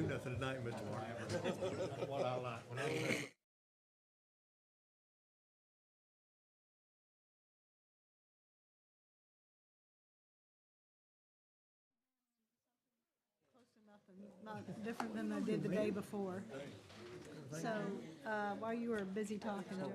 do nothing tonight, Mr. Martin. What I like. When I was Not different than I did the day before. So, while you were busy talking, Joe.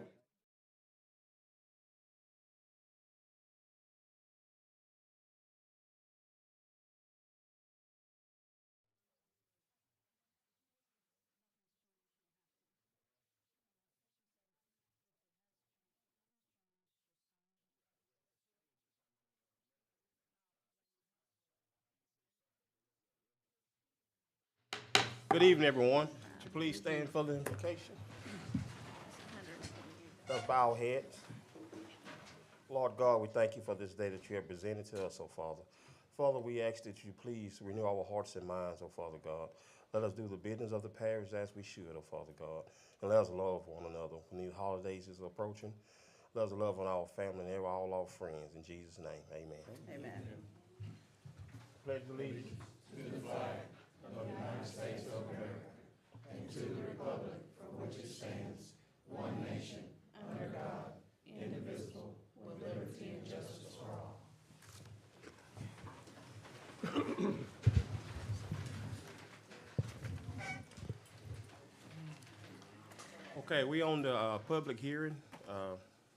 Good evening, everyone. Would you please stand for the invocation? Let's bow our heads. Lord God, we thank you for this day that you have presented to us, oh Father. Father, we ask that you please renew our hearts and minds, oh Father God. Let us do the business of the parish as we should, oh Father God. And let us love one another. When these holidays is approaching, let us love on our family and all our friends. In Jesus' name, amen. Amen. Pledge allegiance. Okay, we on the public hearing.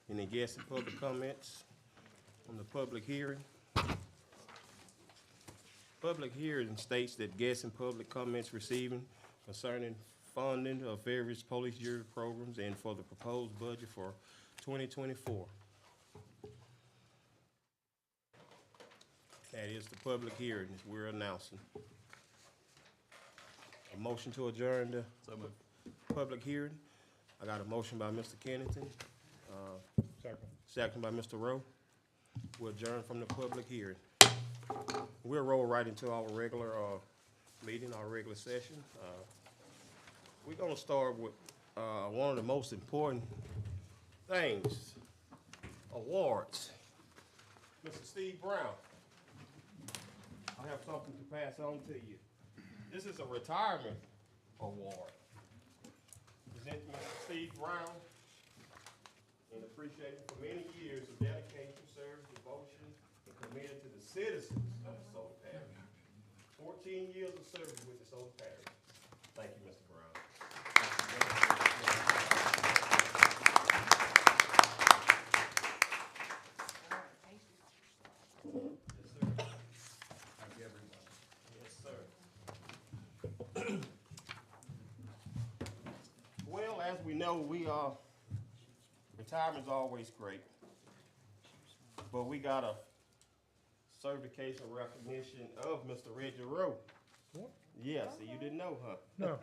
Any guests and public comments on the public hearing? Public hearing states that guests and public comments receiving concerning funding of various police jury programs and for the proposed budget for 2024. That is the public hearing that we're announcing. A motion to adjourn the public hearing. I got a motion by Mr. Kennington. Second by Mr. Rowe. We'll adjourn from the public hearing. We'll roll right into our regular meeting, our regular session. We're gonna start with one of the most important things, awards. Mr. Steve Brown, I have something to pass on to you. This is a retirement award. Present to Mr. Steve Brown in appreciation for many years of dedication, service, devotion, and committed to the citizens of DeSoto Parish. 14 years of service with DeSoto Parish. Thank you, Mr. Brown. Yes, sir. Thank you, everybody. Yes, sir. Well, as we know, retirement's always great, but we got a certification recognition of Mr. Reggie Rowe. What? Yes, you didn't know, huh? No.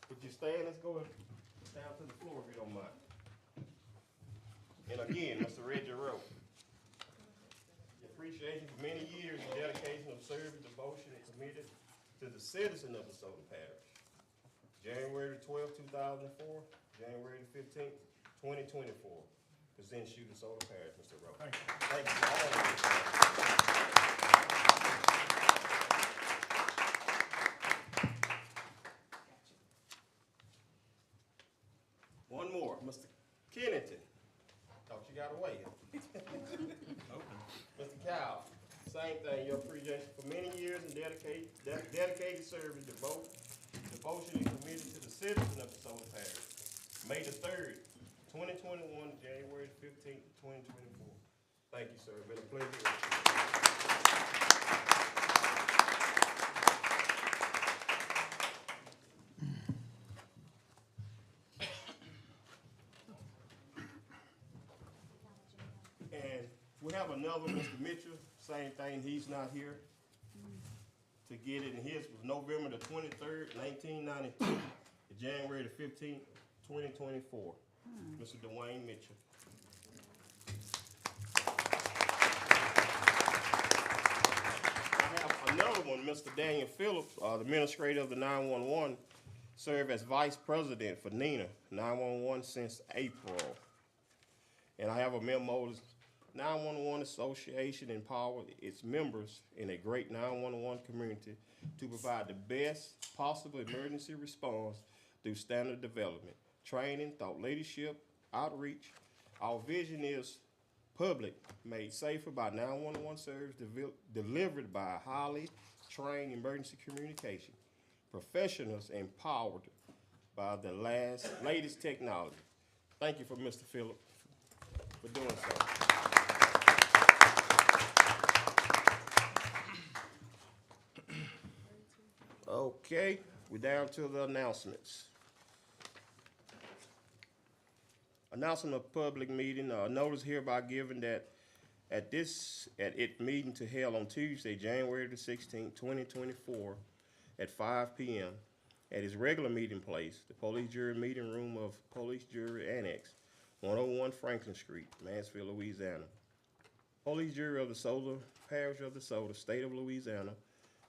Would you stand? Let's go down to the floor if you don't mind. And again, Mr. Reggie Rowe. Your appreciation for many years of dedication of service, devotion, and committed to the citizen of DeSoto Parish. January 12, 2004, January 15, 2024. Presents you DeSoto Parish, Mr. Rowe. Thank you. Thank you all. One more, Mr. Kennington. Thought you got away. Mr. Cowell, same thing. Your appreciation for many years and dedicated service, devotion, and committed to the citizen of DeSoto Parish. May the 3rd, 2021, January 15th, 2024. Thank you, sir. It's been a pleasure. And we have another, Mr. Mitchell, same thing, he's not here to get it, and his was November the 23rd, 1992, to January the 15th, 2024. Mr. Dwayne Mitchell. I have another one, Mr. Daniel Phillips, the administrator of the 911, served as vice president for NENA 911 since April. And I have a memo, 911 Association empowered its members in a great 911 community to provide the best possible emergency response through standard development, training, thought leadership, outreach. Our vision is public made safer by 911 service delivered by highly trained emergency communication professionals empowered by the latest technology. Thank you for Mr. Phillip for doing so. Okay, we're down to the announcements. Announcement of public meeting, notice hereby given that at its meeting to held on Tuesday, January the 16th, 2024, at 5 p.m. at its regular meeting place, the Police Jury Meeting Room of Police Jury Annex, 101 Franklin Street, Mansfield, Louisiana. Police Jury of DeSoto Parish of DeSoto, State of Louisiana,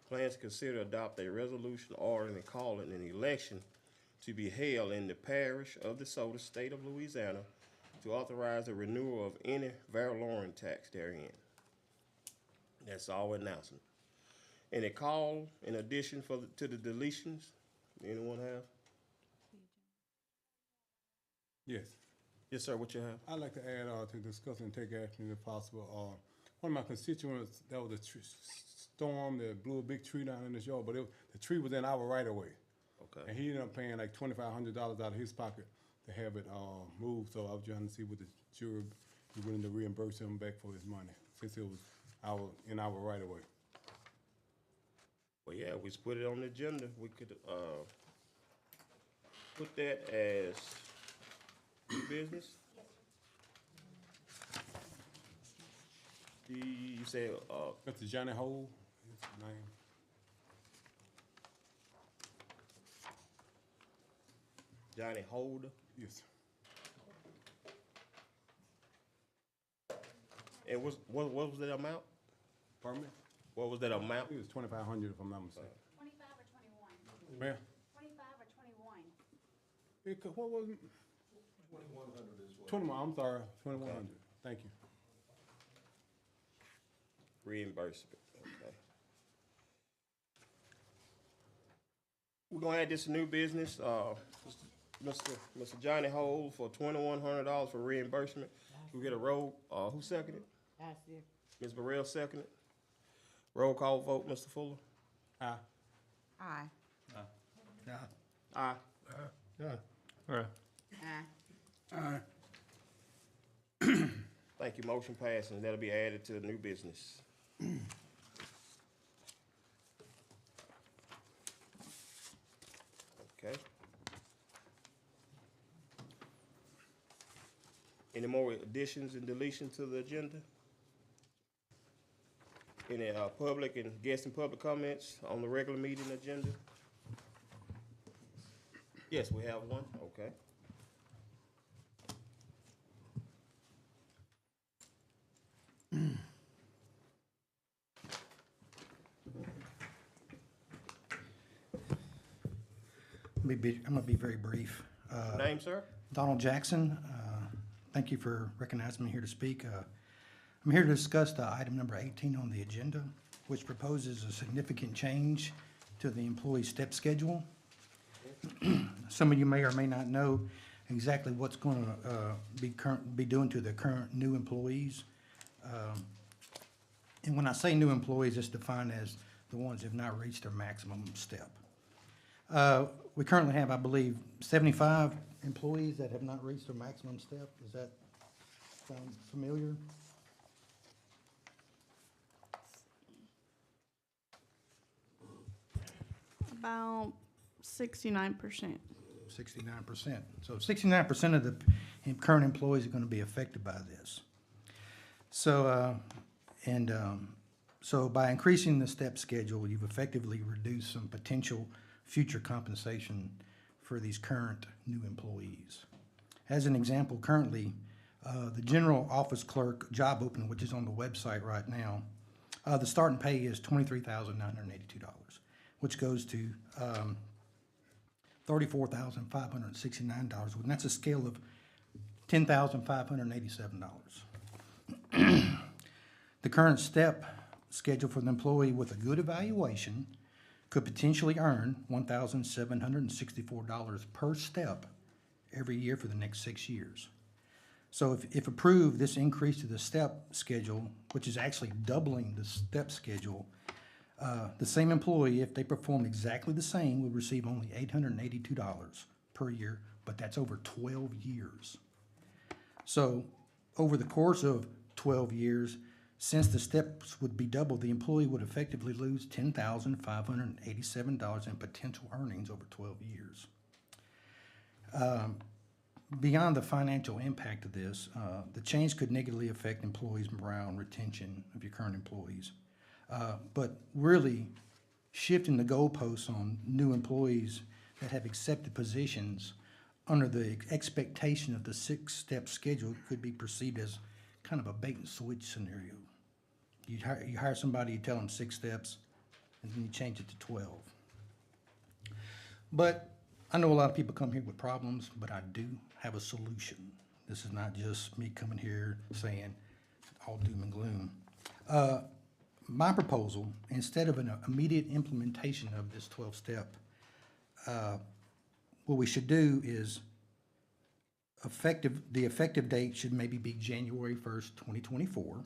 plans to consider adopt a resolution ordering and calling an election to be held in the parish of DeSoto, State of Louisiana, to authorize the renewal of any Valorant tax therein. That's our announcement. Any call in addition to the deletions? Anyone have? Yes. Yes, sir. What you have? I'd like to add to discuss and take action if possible. One of my constituents, that was a storm that blew a big tree down in his yard, but the tree was in our right of way. Okay. And he ended up paying like $2,500 out of his pocket to have it moved. So I was trying to see what the jury be willing to reimburse him back for his money since it was in our right of way. Well, yeah, we just put it on the agenda. We could put that as new business. You said Mr. Johnny Hole, his name. Johnny Holder. Yes. And what was that amount? Pardon me? What was that amount? It was $2,500 if I'm not mistaken. 25 or 21? Ma'am? 25 or 21? What was it? 2,100 is what. 21, I'm sorry, 2,100. Thank you. Reimbursement. Okay. We're gonna add this new business. Mr. Johnny Hole for $2,100 for reimbursement. We get a roll. Who seconded? I see. Ms. Burrell seconded. Roll call vote. Mr. Fuller. Aye. Aye. Aye. Aye. Thank you. Motion passed, and that'll be added to the new business. Okay. Any more additions and deletions to the agenda? Any public and guest and public comments on the regular meeting agenda? Yes, we have one. Okay. I'm going to be very brief. Name, sir? Donald Jackson, thank you for recognizing me here to speak. I'm here to discuss the item number 18 on the agenda, which proposes a significant change to the employee step schedule. Some of you may or may not know exactly what's going to be doing to the current new employees. And when I say new employees, it's defined as the ones who have not reached their maximum step. We currently have, I believe, 75 employees that have not reached their maximum step. Does that sound familiar? About 69%. 69%. So 69% of the current employees are going to be affected by this. So, so by increasing the step schedule, you've effectively reduced some potential future compensation for these current new employees. As an example, currently, the general office clerk job opening, which is on the website right now, the starting pay is $23,982, which goes to $34,569, and that's a scale of $10,587. The current step schedule for the employee with a good evaluation could potentially earn $1,764 per step every year for the next 6 years. So if approved, this increase to the step schedule, which is actually doubling the step schedule, the same employee, if they performed exactly the same, would receive only $882 per year, but that's over 12 years. So over the course of 12 years, since the steps would be doubled, the employee would effectively lose $10,587 in potential earnings over 12 years. Beyond the financial impact of this, the change could negatively affect employees' morale and retention of your current employees. But really, shifting the goalposts on new employees that have accepted positions under the expectation of the 6-step schedule could be perceived as kind of a bait and switch scenario. You hire somebody, you tell them 6 steps, and then you change it to 12. But I know a lot of people come here with problems, but I do have a solution. This is not just me coming here saying all doom and gloom. My proposal, instead of an immediate implementation of this 12-step, what we should do is the effective date should maybe be January 1st, 2024.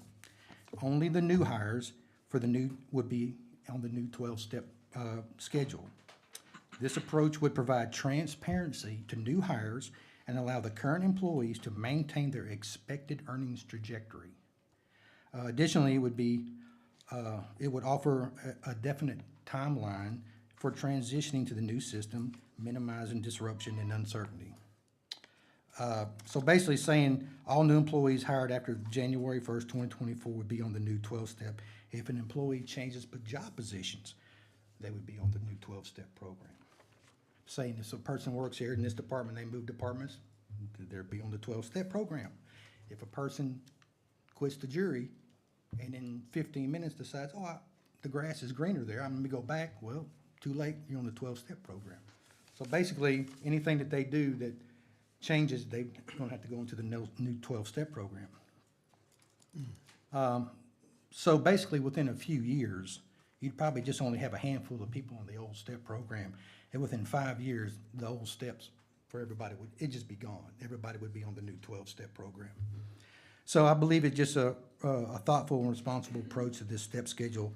Only the new hires would be on the new 12-step schedule. This approach would provide transparency to new hires and allow the current employees to maintain their expected earnings trajectory. Additionally, it would offer a definite timeline for transitioning to the new system, minimizing disruption and uncertainty. So basically saying all new employees hired after January 1st, 2024 would be on the new 12-step. If an employee changes job positions, they would be on the new 12-step program. Saying if a person works here in this department, they move departments, they'd be on the 12-step program. If a person quits the jury and in 15 minutes decides, the grass is greener there, I'm gonna go back, well, too late, you're on the 12-step program. So basically, anything that they do that changes, they're gonna have to go into the new 12-step program. So basically, within a few years, you'd probably just only have a handful of people on the old step program. And within 5 years, the old steps for everybody it'd just be gone. Everybody would be on the new 12-step program. So I believe it's just a thoughtful and responsible approach to this step schedule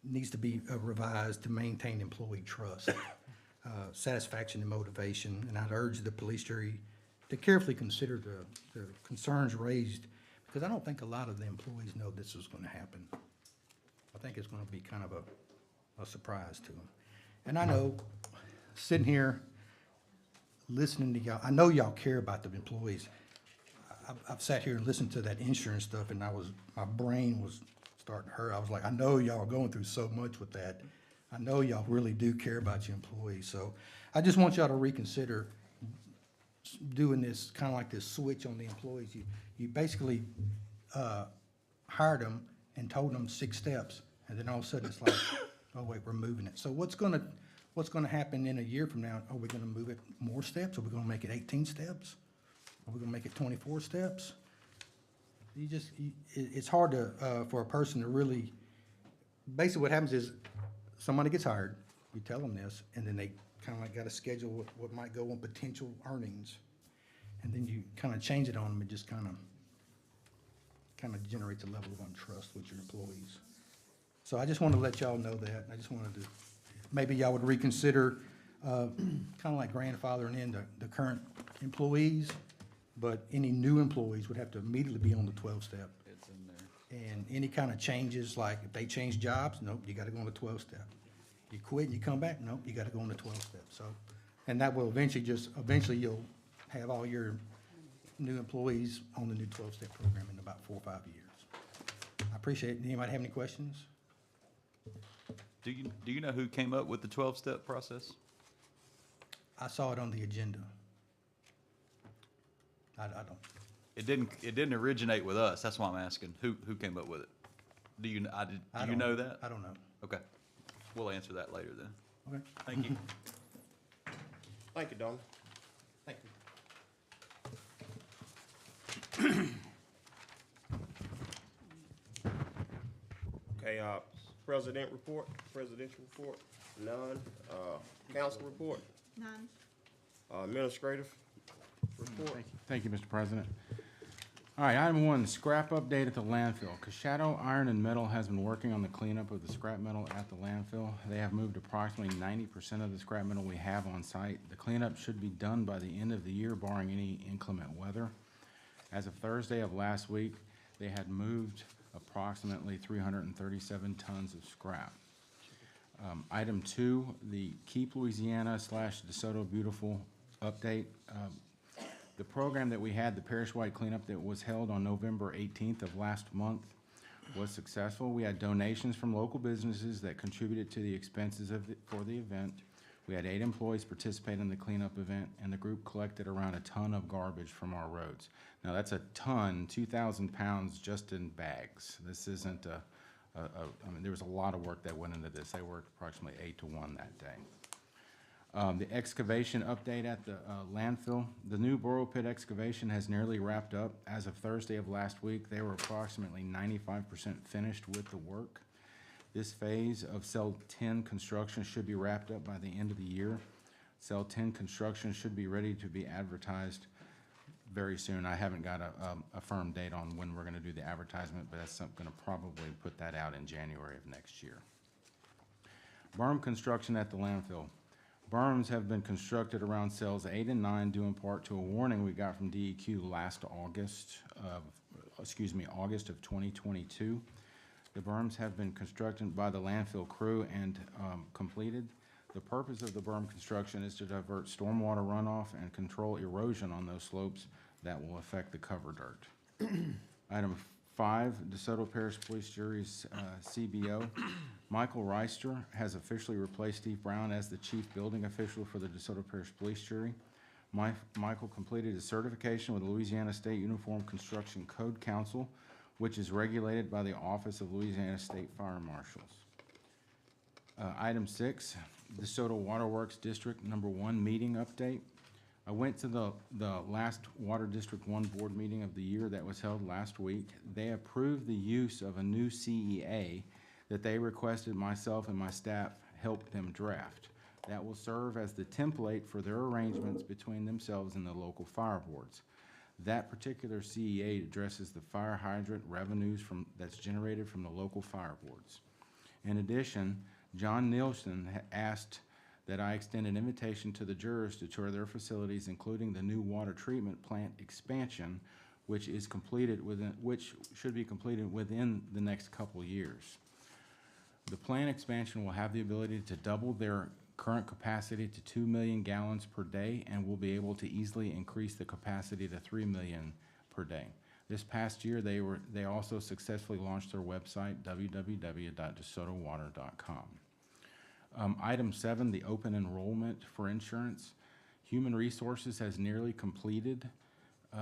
needs to be revised to maintain employee trust, satisfaction and motivation. And I'd urge the police jury to carefully consider the concerns raised, because I don't think a lot of the employees know this is going to happen. I think it's going to be kind of a surprise to them. And I know, sitting here, listening to y'all, I know y'all care about the employees. I've sat here and listened to that insurance stuff, and my brain was starting to hurt. I was like, I know y'all are going through so much with that. I know y'all really do care about your employees. So I just want y'all to reconsider doing this, kind of like this switch on the employees. You basically hired them and told them 6 steps, and then all of a sudden it's like, oh wait, we're moving it. So what's gonna happen in a year from now? Are we gonna move it more steps? Are we gonna make it 18 steps? Are we gonna make it 24 steps? It's hard for a person to really, basically what happens is somebody gets hired, you tell them this, and then they kind of like got to schedule what might go on potential earnings. And then you kind of change it on them. It just kind of generates a level of untrust with your employees. So I just want to let y'all know that. I just wanted to, maybe y'all would reconsider kind of like grandfathering in the current employees, but any new employees would have to immediately be on the 12-step. It's in there. And any kind of changes, like if they change jobs, nope, you got to go on the 12-step. You quit and you come back, nope, you got to go on the 12-step. So, and that will eventually you'll have all your new employees on the new 12-step program in about 4 or 5 years. I appreciate it. Anybody have any questions? Do you know who came up with the 12-step process? I saw it on the agenda. I don't. It didn't originate with us. That's why I'm asking. Who came up with it? Do you know that? I don't know. Okay. We'll answer that later then. Okay. Thank you. Thank you, Donald. Thank you. Okay, presidential report. None. Council report, None. administrative report. Thank you, Mr. President. All right, item 1, scrap update at the landfill. Cashato Iron and Metal has been working on the cleanup of the scrap metal at the landfill. They have moved approximately 90% of the scrap metal we have on site. The cleanup should be done by the end of the year, barring any inclement weather. As of Thursday of last week, they had moved approximately 337 tons of scrap. Item 2, the Keep Louisiana / DeSoto Beautiful update. The program that we had, the parish-wide cleanup that was held on November 18th of last month, was successful. We had donations from local businesses that contributed to the expenses for the event. We had 8 employees participate in the cleanup event, and the group collected around a ton of garbage from our roads. Now, that's a ton, 2,000 pounds just in bags. This isn't I mean, there was a lot of work that went into this. They worked approximately 8 to 1 that day. The excavation update at the landfill. The new borrow pit excavation has nearly wrapped up. As of Thursday of last week, they were approximately 95% finished with the work. This phase of Cell 10 construction should be wrapped up by the end of the year. Cell 10 construction should be ready to be advertised very soon. I haven't got a firm date on when we're going to do the advertisement, but that's going to probably put that out in January of next year. Berm construction at the landfill. Berms have been constructed around cells 8 and 9 due in part to a warning we got from DEQ last August of 2022. The berms have been constructed by the landfill crew and completed. The purpose of the berm construction is to divert stormwater runoff and control erosion on those slopes that will affect the cover dirt. Item 5, DeSoto Parish Police Jury's CBO. Michael Reister has officially replaced Steve Brown as the chief building official for the DeSoto Parish Police Jury. Michael completed his certification with the Louisiana State Uniform Construction Code Council, which is regulated by the Office of Louisiana State Fire Marshals. Item 6, DeSoto Waterworks District Number 1 meeting update. I went to the last Water District 1 board meeting of the year that was held last week. They approved the use of a new CEA that they requested myself and my staff help them draft. That will serve as the template for their arrangements between themselves and the local fire boards. That particular CEA addresses the fire hydrant revenues that's generated from the local fire boards. In addition, John Nielsen asked that I extend an invitation to the jurors to tour their facilities, including the new water treatment plant expansion, which should be completed within the next couple years. The plant expansion will have the ability to double their current capacity to 2 million gallons per day and will be able to easily increase the capacity to 3 million per day. This past year, they also successfully launched their website, www.desotowater.com. Item 7, the open enrollment for insurance. Human Resources has nearly completed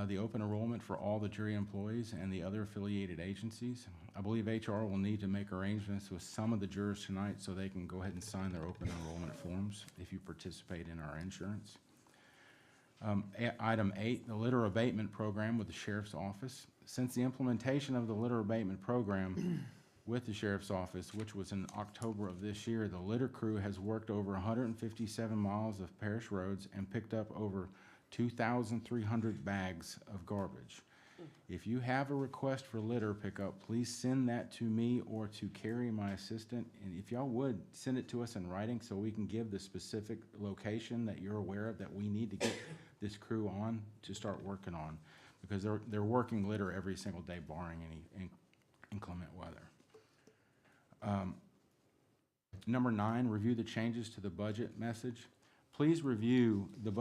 the open enrollment for all the jury employees and the other affiliated agencies. I believe HR will need to make arrangements with some of the jurors tonight so they can go ahead and sign their open enrollment forms if you participate in our insurance. Item 8, the litter abatement program with the Sheriff's Office. Since the implementation of the litter abatement program with the Sheriff's Office, which was in October of this year, the litter crew has worked over 157 miles of parish roads and picked up over 2,300 bags of garbage. If you have a request for litter pickup, please send that to me or to Carrie, my assistant. And if y'all would, send it to us in writing so we can give the specific location that you're aware of that we need to get this crew on to start working on, because they're working litter every single day barring any inclement weather. Number 9, review the changes to the budget message. Please review the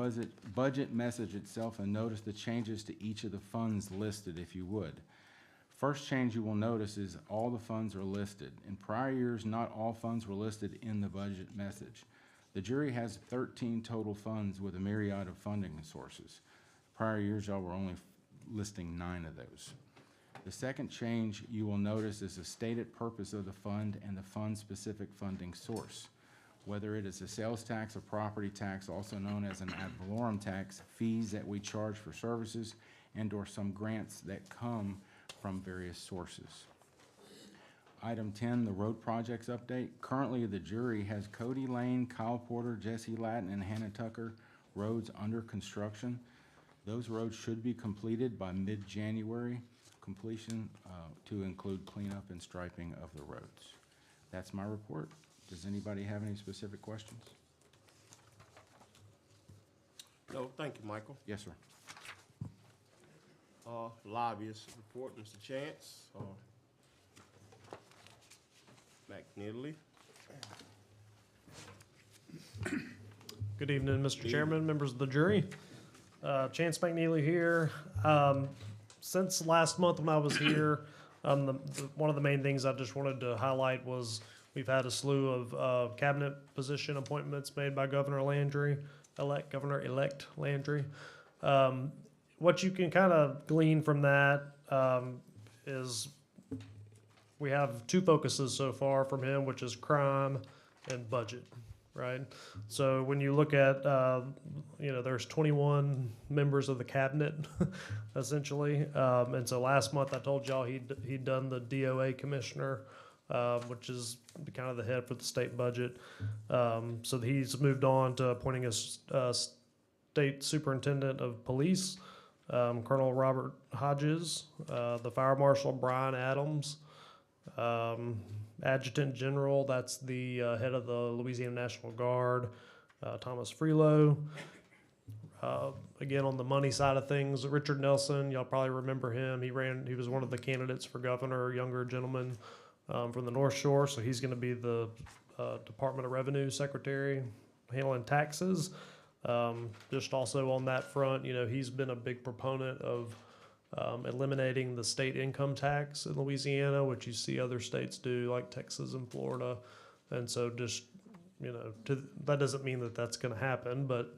budget message itself and notice the changes to each of the funds listed, if you would. First change you will notice is all the funds are listed. In prior years, not all funds were listed in the budget message. The jury has 13 total funds with a myriad of funding sources. Prior years, y'all were only listing 9 of those. The second change you will notice is the stated purpose of the fund and the fund-specific funding source. Whether it is a sales tax or property tax, also known as an ad valorem tax, fees that we charge for services, and or some grants that come from various sources. Item 10, the road projects update. Currently, the jury has Cody Lane, Kyle Porter, Jesse Latin, and Hannah Tucker roads under construction. Those roads should be completed by mid-January, completion to include cleanup and striping of the roads. That's my report. Does anybody have any specific questions? No, thank you, Michael. Yes, sir. Lobbyist report, Mr. Chance, McNeely. Good evening, Mr. Chairman, members of the jury. Chance McNeely here. Since last month when I was here, one of the main things I just wanted to highlight was we've had a slew of cabinet position appointments made by Governor Governor-elect Landry. What you can kind of glean from that is we have two focuses so far from him, which is crime and budget, right? So when you look at, there's 21 members of the cabinet, essentially. And so last month I told y'all he'd done the DOA commissioner, which is kind of the head for the state budget. So he's moved on to appointing a state superintendent of police, Colonel Robert Hodges, the fire marshal Brian Adams, adjutant general, that's the head of the Louisiana National Guard, Thomas Freelow. Again, on the money side of things, Richard Nelson, y'all probably remember him. He was one of the candidates for governor, a younger gentleman from the North Shore, so he's going to be the Department of Revenue Secretary, handling taxes. Just also on that front, he's been a big proponent of eliminating the state income tax in Louisiana, which you see other states do, like Texas and Florida. And so just, that doesn't mean that that's going to happen, but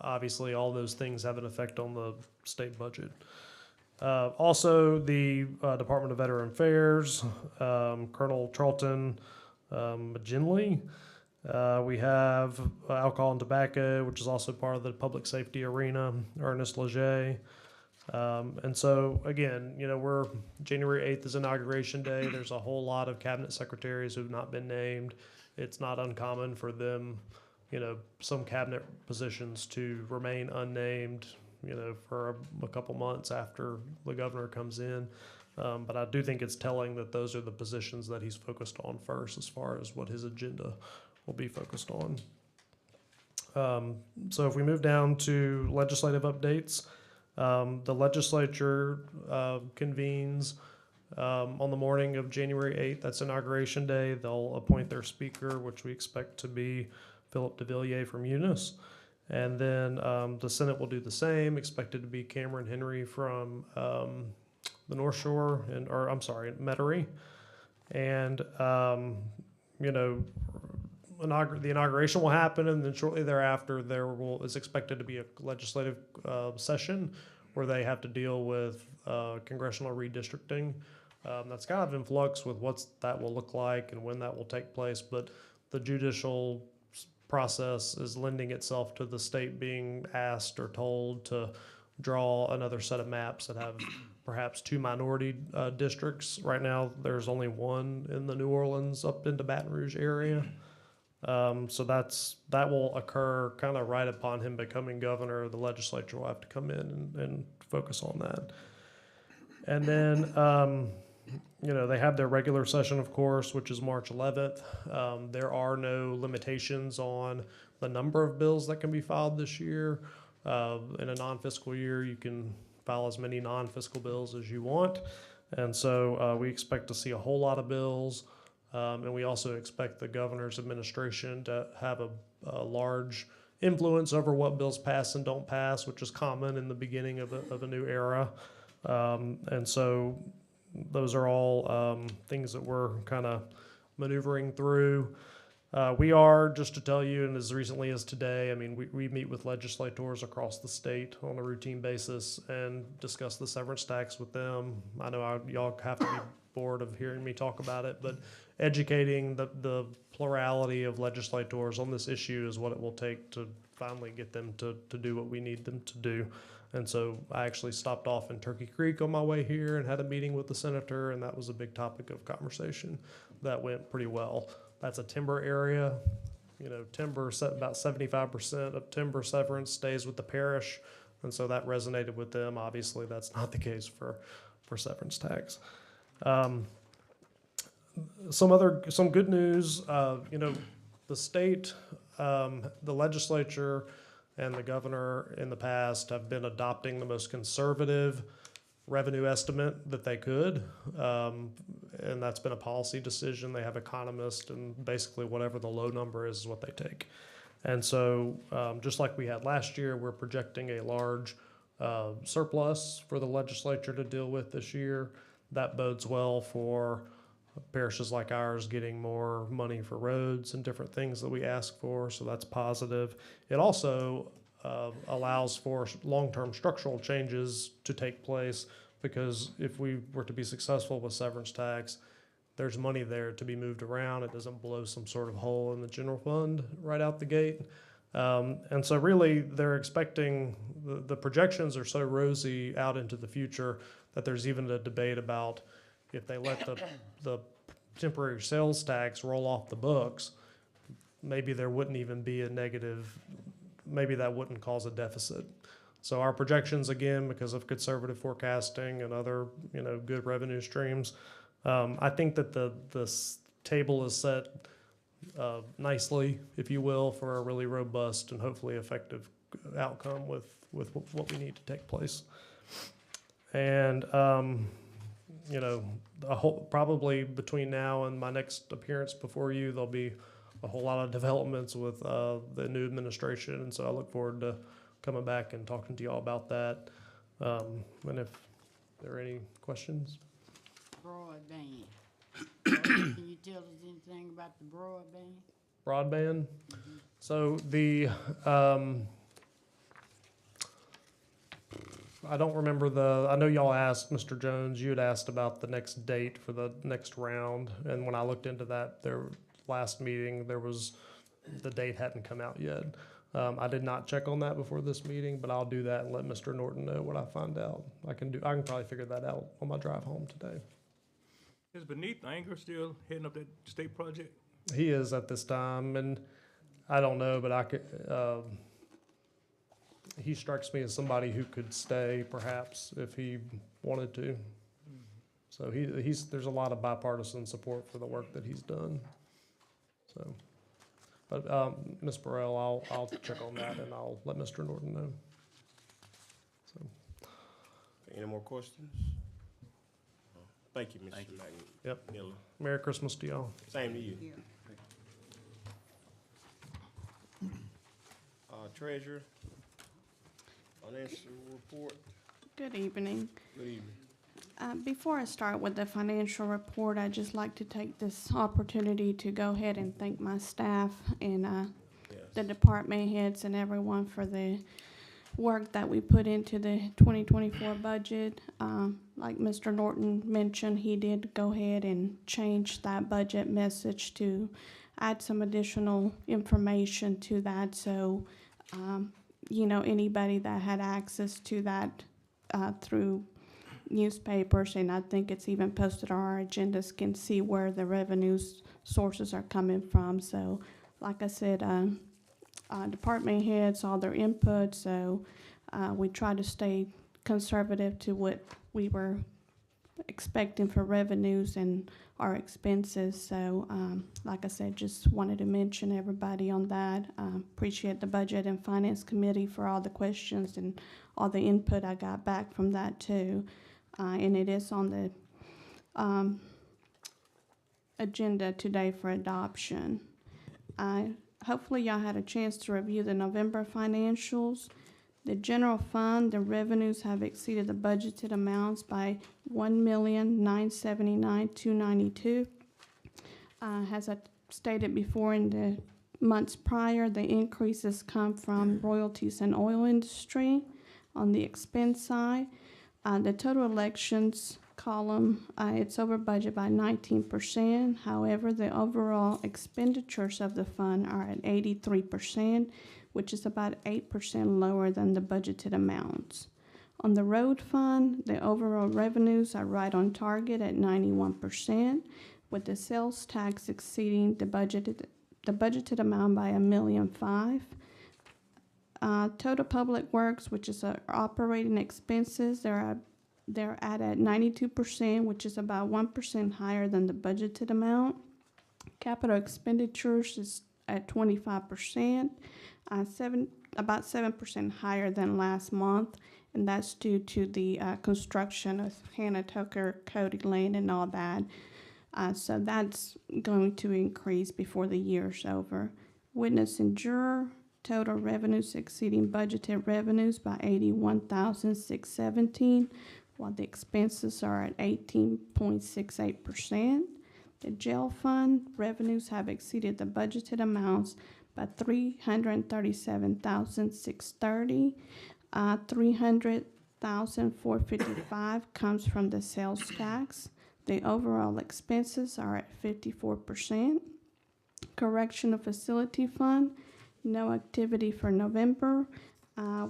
obviously all those things have an effect on the state budget. Also, the Department of Veteran Affairs, Colonel Charlton McGinley. We have alcohol and tobacco, which is also part of the public safety arena, Ernest Leger. And so, again, we're January 8th is Inauguration Day. There's a whole lot of cabinet secretaries who've not been named. It's not uncommon for them, some cabinet positions to remain unnamed, for a couple months after the governor comes in. But I do think it's telling that those are the positions that he's focused on first as far as what his agenda will be focused on. So if we move down to legislative updates, the legislature convenes on the morning of January 8th. That's Inauguration Day. They'll appoint their speaker, which we expect to be Philip DeVilliers from Eunice. And then the Senate will do the same, expected to be Cameron Henry from the North Shore, Metairie. And, the inauguration will happen, and then shortly thereafter is expected to be a legislative session where they have to deal with congressional redistricting. That's kind of in flux with what that will look like and when that will take place, but the judicial process is lending itself to the state being asked or told to draw another set of maps that have perhaps two minority districts. Right now, there's only one in the New Orleans up into Baton Rouge area. So that will occur kind of right upon him becoming governor. The legislature will have to come in and focus on that. And then, they have their regular session, of course, which is March 11th. There are no limitations on the number of bills that can be filed this year. In a non-fiscal year, you can file as many non-fiscal bills as you want. And so we expect to see a whole lot of bills. And we also expect the governor's administration to have a large influence over what bills pass and don't pass, which is common in the beginning of a new era. And so those are all things that we're kind of maneuvering through. We are, just to tell you, and as recently as today, we meet with legislators across the state on a routine basis and discuss the severance tax with them. I know y'all have to be bored of hearing me talk about it, but educating the plurality of legislators on this issue is what it will take to finally get them to do what we need them to do. And so I actually stopped off in Turkey Creek on my way here and had a meeting with the senator, and that was a big topic of conversation. That went pretty well. That's a timber area. You know, about 75% of timber severance stays with the parish, and so that resonated with them. Obviously, that's not the case for severance tax. Some good news. You know, the state, the legislature, and the governor in the past have been adopting the most conservative revenue estimate that they could, and that's been a policy decision. They have economists, and basically whatever the low number is what they take. And so just like we had last year, we're projecting a large surplus for the legislature to deal with this year. That bodes well for parishes like ours getting more money for roads and different things that we ask for, so that's positive. It also allows for long-term structural changes to take place, because if we were to be successful with severance tax, there's money there to be moved around. It doesn't blow some sort of hole in the general fund right out the gate. And so really they're expecting, the projections are so rosy out into the future that there's even a debate about if they let the temporary sales tax roll off the books, maybe there wouldn't even be a negative, maybe that wouldn't cause a deficit. So our projections, again, because of conservative forecasting and other, you know, good revenue streams, I think that the table is set nicely, if you will, for a really robust and hopefully effective outcome with what we need to take place. And you know, probably between now and my next appearance before you, there'll be a whole lot of developments with the new administration, and so I look forward to coming back and talking to y'all about that. And if there are any questions. Broadband. Can you tell us anything about the broadband? Broadband. So the I don't remember I know y'all asked, Mr. Jones, you had asked about the next date for the next round, and when I looked into that, last meeting, the date hadn't come out yet. I did not check on that before this meeting, but I'll do that and let Mr. Norton know what I find out. I can probably figure that out on my drive home today. Is Beneath Anger still heading up that state project? He is at this time, and I don't know, but I could, he strikes me as somebody who could stay perhaps if he wanted to. So there's a lot of bipartisan support for the work that he's done. So, but Ms. Burrell, I'll check on that and I'll let Mr. Norton know. So, Any more questions? Thank you, Mr. yep. Miller. Merry Christmas to y'all. Same to you. Treasurer, financial report. Good evening. Good evening. Before I start with the financial report, I'd just like to take this opportunity to go ahead and thank my staff and the department heads and everyone for the work that we put into the 2024 budget. Like Mr. Norton mentioned, he did go ahead and change that budget message to add some additional information to that. So, you know, anybody that had access to that through newspapers, and I think it's even posted on our agendas, can see where the revenue sources are coming from. So, like I said, department heads, all their input, so we try to stay conservative to what we were expecting for revenues and our expenses. So, like I said, just wanted to mention everybody on that. Appreciate the Budget and Finance Committee for all the questions and all the input I got back from that too. And it is on the agenda today for adoption. Hopefully y'all had a chance to review the November financials. The general fund, the revenues have exceeded the budgeted amounts by $1,979,292. As I stated before, in the months prior, the increases come from royalties and oil industry. On the expense side, the total elections column, it's over budget by 19%. However, the overall expenditures of the fund are at 83%, which is about 8% lower than the budgeted amounts. On the road fund, the overall revenues are right on target at 91%, with the sales tax exceeding the budgeted amount by $1.5 million. Total public works, which is our operating expenses, they're at 92%, which is about 1% higher than the budgeted amount. Capital expenditures is at 25%, about 7% higher than last month, and that's due to the construction of Hannah Tucker, Cody Lane, and all that. So that's going to increase before the year's over. Witness and juror, total revenues exceeding budgeted revenues by $81,617, while the expenses are at 18.68%. The jail fund revenues have exceeded the budgeted amounts by $337,630. $300,455 comes from the sales tax. The overall expenses are at 54%. Correctional facility fund, no activity for November.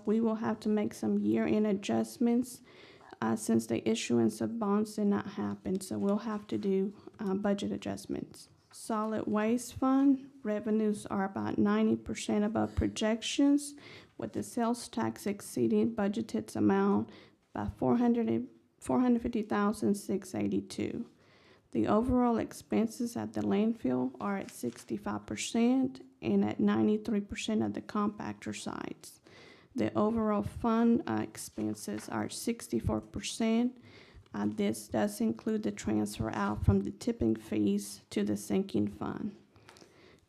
We will have to make some year-end adjustments since the issuance of bonds did not happen, so we'll have to do budget adjustments. Solid waste fund, revenues are about 90% above projections, with the sales tax exceeding budgeted amount by $450,682. The overall expenses at the landfill are at 65% and at 93% of the compactor sites. The overall fund expenses are 64%. This does include the transfer out from the tipping fees to the sinking fund.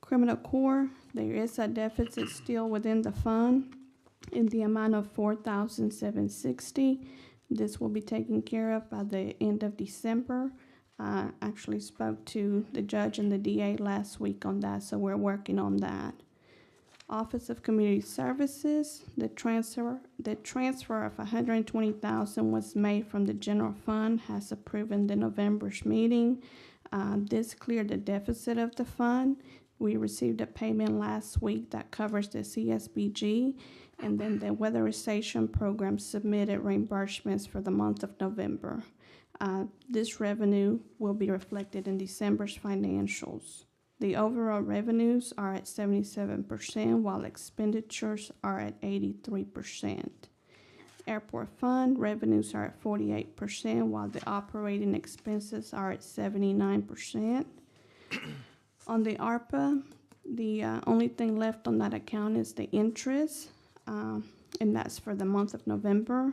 Criminal court, there is a deficit still within the fund in the amount of $4,760. This will be taken care of by the end of December. I actually spoke to the judge and the DA last week on that, so we're working on that. Office of Community Services, the transfer of $120,000 was made from the general fund, has approved in the November's meeting. This cleared the deficit of the fund. We received a payment last week that covers the CSBG, and then the weatherization program submitted reimbursements for the month of November. This revenue will be reflected in December's financials. The overall revenues are at 77%, while expenditures are at 83%. Airport fund revenues are at 48%, while the operating expenses are at 79%. On the ARPA, the only thing left on that account is the interest, and that's for the month of November.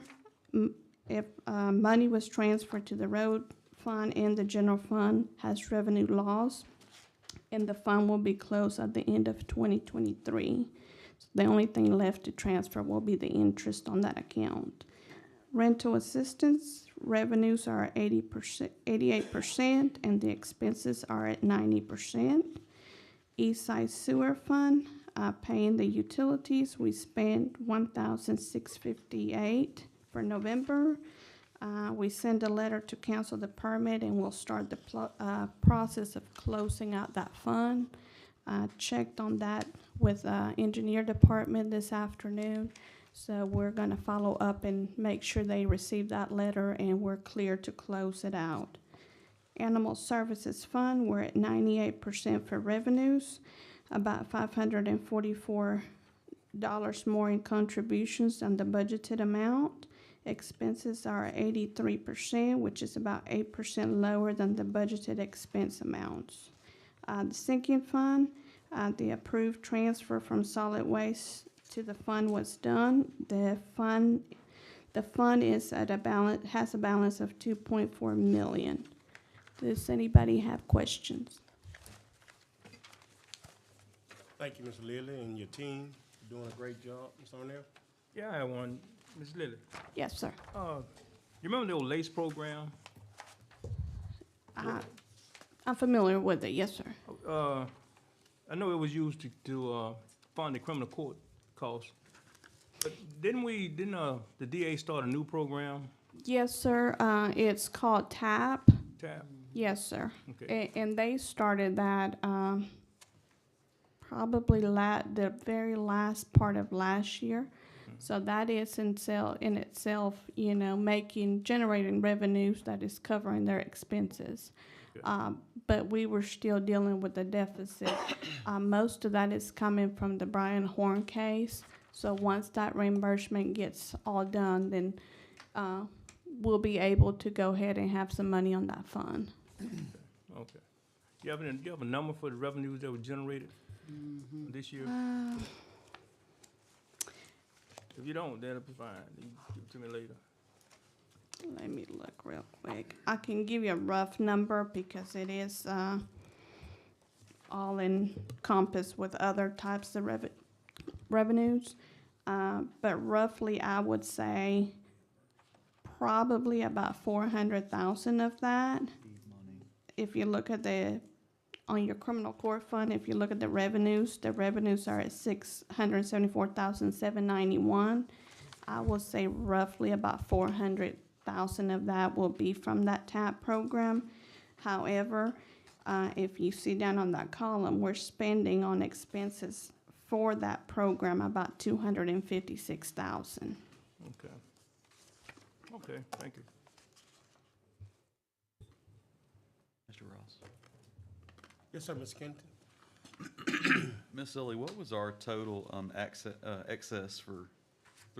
If money was transferred to the road fund and the general fund has revenue loss, and the fund will be closed at the end of 2023. So the only thing left to transfer will be the interest on that account. Rental assistance revenues are at 88%, and the expenses are at 90%. Eastside Sewer Fund, paying the utilities, we spent $1,658 for November. We send a letter to cancel the permit, and we'll start the process of closing out that fund. Checked on that with engineer department this afternoon, so we're going to follow up and make sure they receive that letter and we're clear to close it out. Animal Services Fund, we're at 98% for revenues, about $544 more in contributions than the budgeted amount. Expenses are 83%, which is about 8% lower than the budgeted expense amounts. The sinking fund, the approved transfer from solid waste to the fund was done. The fund is at has a balance of $2.4 million. Does anybody have questions? Thank you, Ms. Lilly, and your team. You're doing a great job, Ms. O'Neill. Yeah, I have one. Ms. Lilly, Yes, sir. you remember the old LACE program? I'm familiar with it, yes, sir. I know it was used to fund the criminal court costs. But didn't the DA start a new program Yes, sir. It's called TAP. Tab? Yes, sir. Okay. And they started that probably the very last part of last year. So that is in itself, you know, generating revenues that is covering their expenses. Okay. But we were still dealing with the deficit. Most of that is coming from the Brian Horn case. So once that reimbursement gets all done, then we'll be able to go ahead and have some money on that fund. Okay. Do you have a number for the revenues that were generated this year? If you don't, then it'll be fine. You can give it to me later. Let me look real quick. I can give you a rough number because it is all encompassed with other types of revenues. But roughly, I would say probably about 400,000 of that. If you look at on your criminal court fund, if you look at the revenues are at 674,791. I will say roughly about 400,000 of that will be from that TAP program. However, if you see down on that column, we're spending on expenses for that program about 256,000. Okay. Okay, thank you. Mr. Ross. Yes, sir, Ms. Kenton. Miss Lilly, what was our total excess through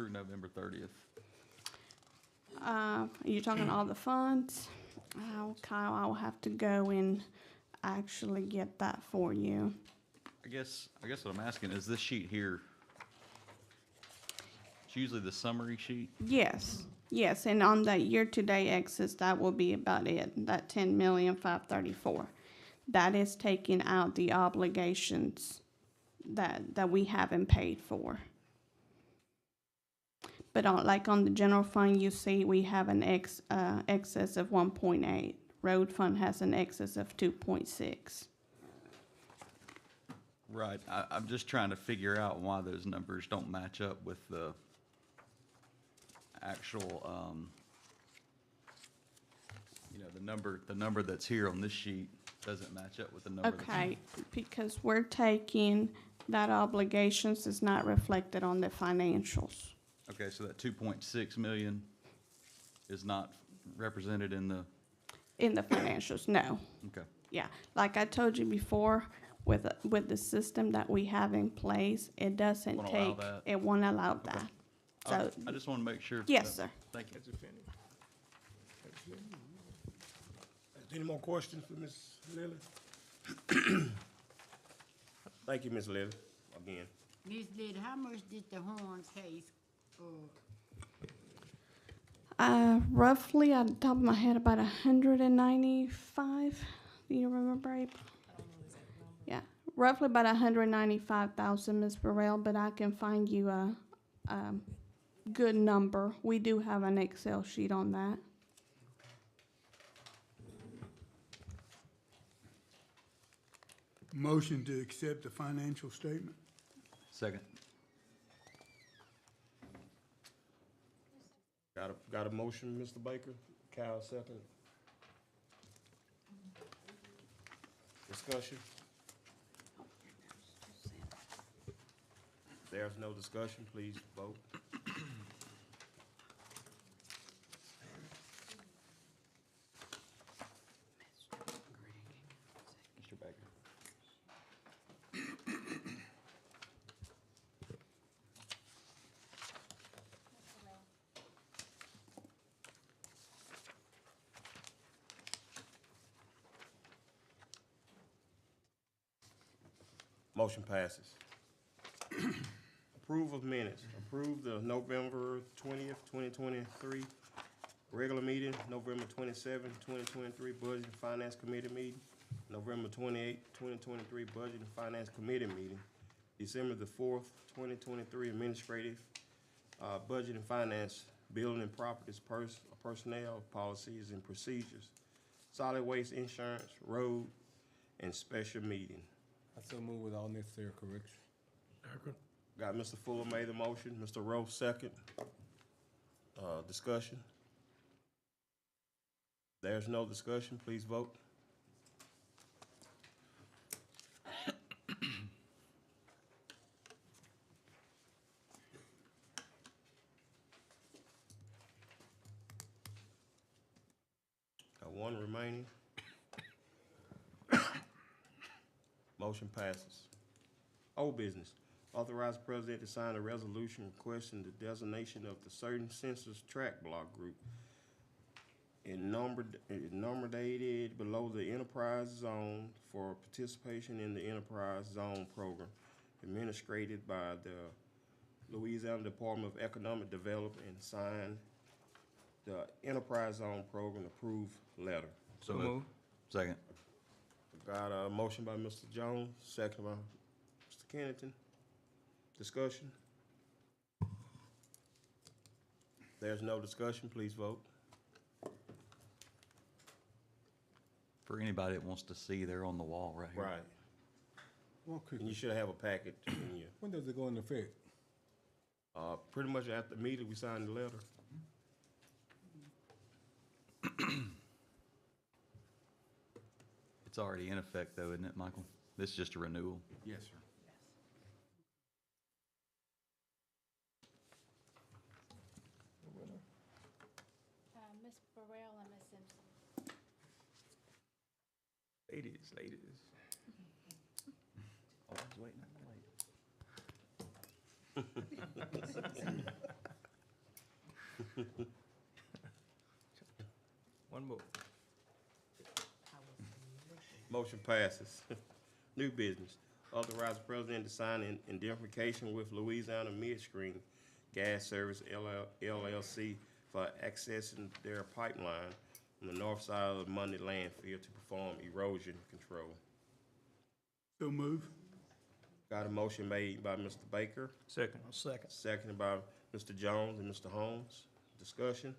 November 30th? Are you talking all the funds? Kyle, I'll have to go and actually get that for you. I guess what I'm asking is this sheet here, it's usually the summary sheet. Yes, and on that year-to-date excess, that will be about it, that 10,534,000. That is taking out the obligations that we haven't paid for. But on the general fund, you see we have an excess of 1.8. Road fund has an excess of 2.6. Right. I'm just trying to figure out why those numbers don't match up with the actual, the number that's here on this sheet doesn't match up with the number. Okay, because we're taking that obligations is not reflected on the financials. Okay, so that 2.6 million is not represented in the, In the financials, no. okay. Yeah, like I told you before, with the system that we have in place, it doesn't Won't allow take, that. it won't allow that. All right, So, I just want to make sure. yes, sir. Thank you. That's it finished. Any more questions for Ms. Lilly? Thank you, Ms. Lilly, again. Ms. Lid, how much did the Horn case, Roughly, on the top of my head, about 195. Do you remember, April? Yeah, roughly about 195,000, Ms. Burrell, but I can find you a good number. We do have an Excel sheet on that. Motion to accept the financial statement? Second. Got a motion, Mr. Baker? Kyle, second. Discussion? If there's no discussion, please vote. Mr. Baker. Motion passes. Approve of minutes. Approve the November 20th, 2023 regular meeting, November 27th, 2023 Budget and Finance Committee meeting, November 28th, 2023 Budget and Finance Committee meeting, December the 4th, 2023 Administrative Budget and Finance, Building and Properties, Personnel, Policies and Procedures, Solid Waste Insurance, Road, and Special Meeting. I so move with all necessary corrections. Got Mr. Fuller made the motion, Mr. Rowe second. Discussion. There's no discussion, please vote. Got one remaining. Motion passes. Old business. Authorize the president to sign a resolution requesting the designation of the certain census tract block group enumerated below the enterprise zone for participation in the enterprise zone program administrated by the Louisiana Department of Economic Development and sign the enterprise zone program approved letter. So move. Second. Got a motion by Mr. Jones, second by Mr. Kennington. Discussion? There's no discussion, please vote. For anybody that wants to see, they're on the wall right here. Right. One quick, And you should have a packet in you. when does it go into effect? Pretty much after the meeting, we signed the letter. It's already in effect though, isn't it, Michael? This is just a renewal. Yes, sir. Ms. Burrell and Ms. Simpson. Ladies. Oh, I was waiting on the lady. One more. Motion passes. New business. Authorize the president to sign an indemnification with Louisiana Midstream Gas Service LLC for accessing their pipeline on the north side of the Monday landfill to perform erosion control. So move. Got a motion made by Mr. Baker, Second. seconded by Mr. Jones and Mr. Holmes. Discussion?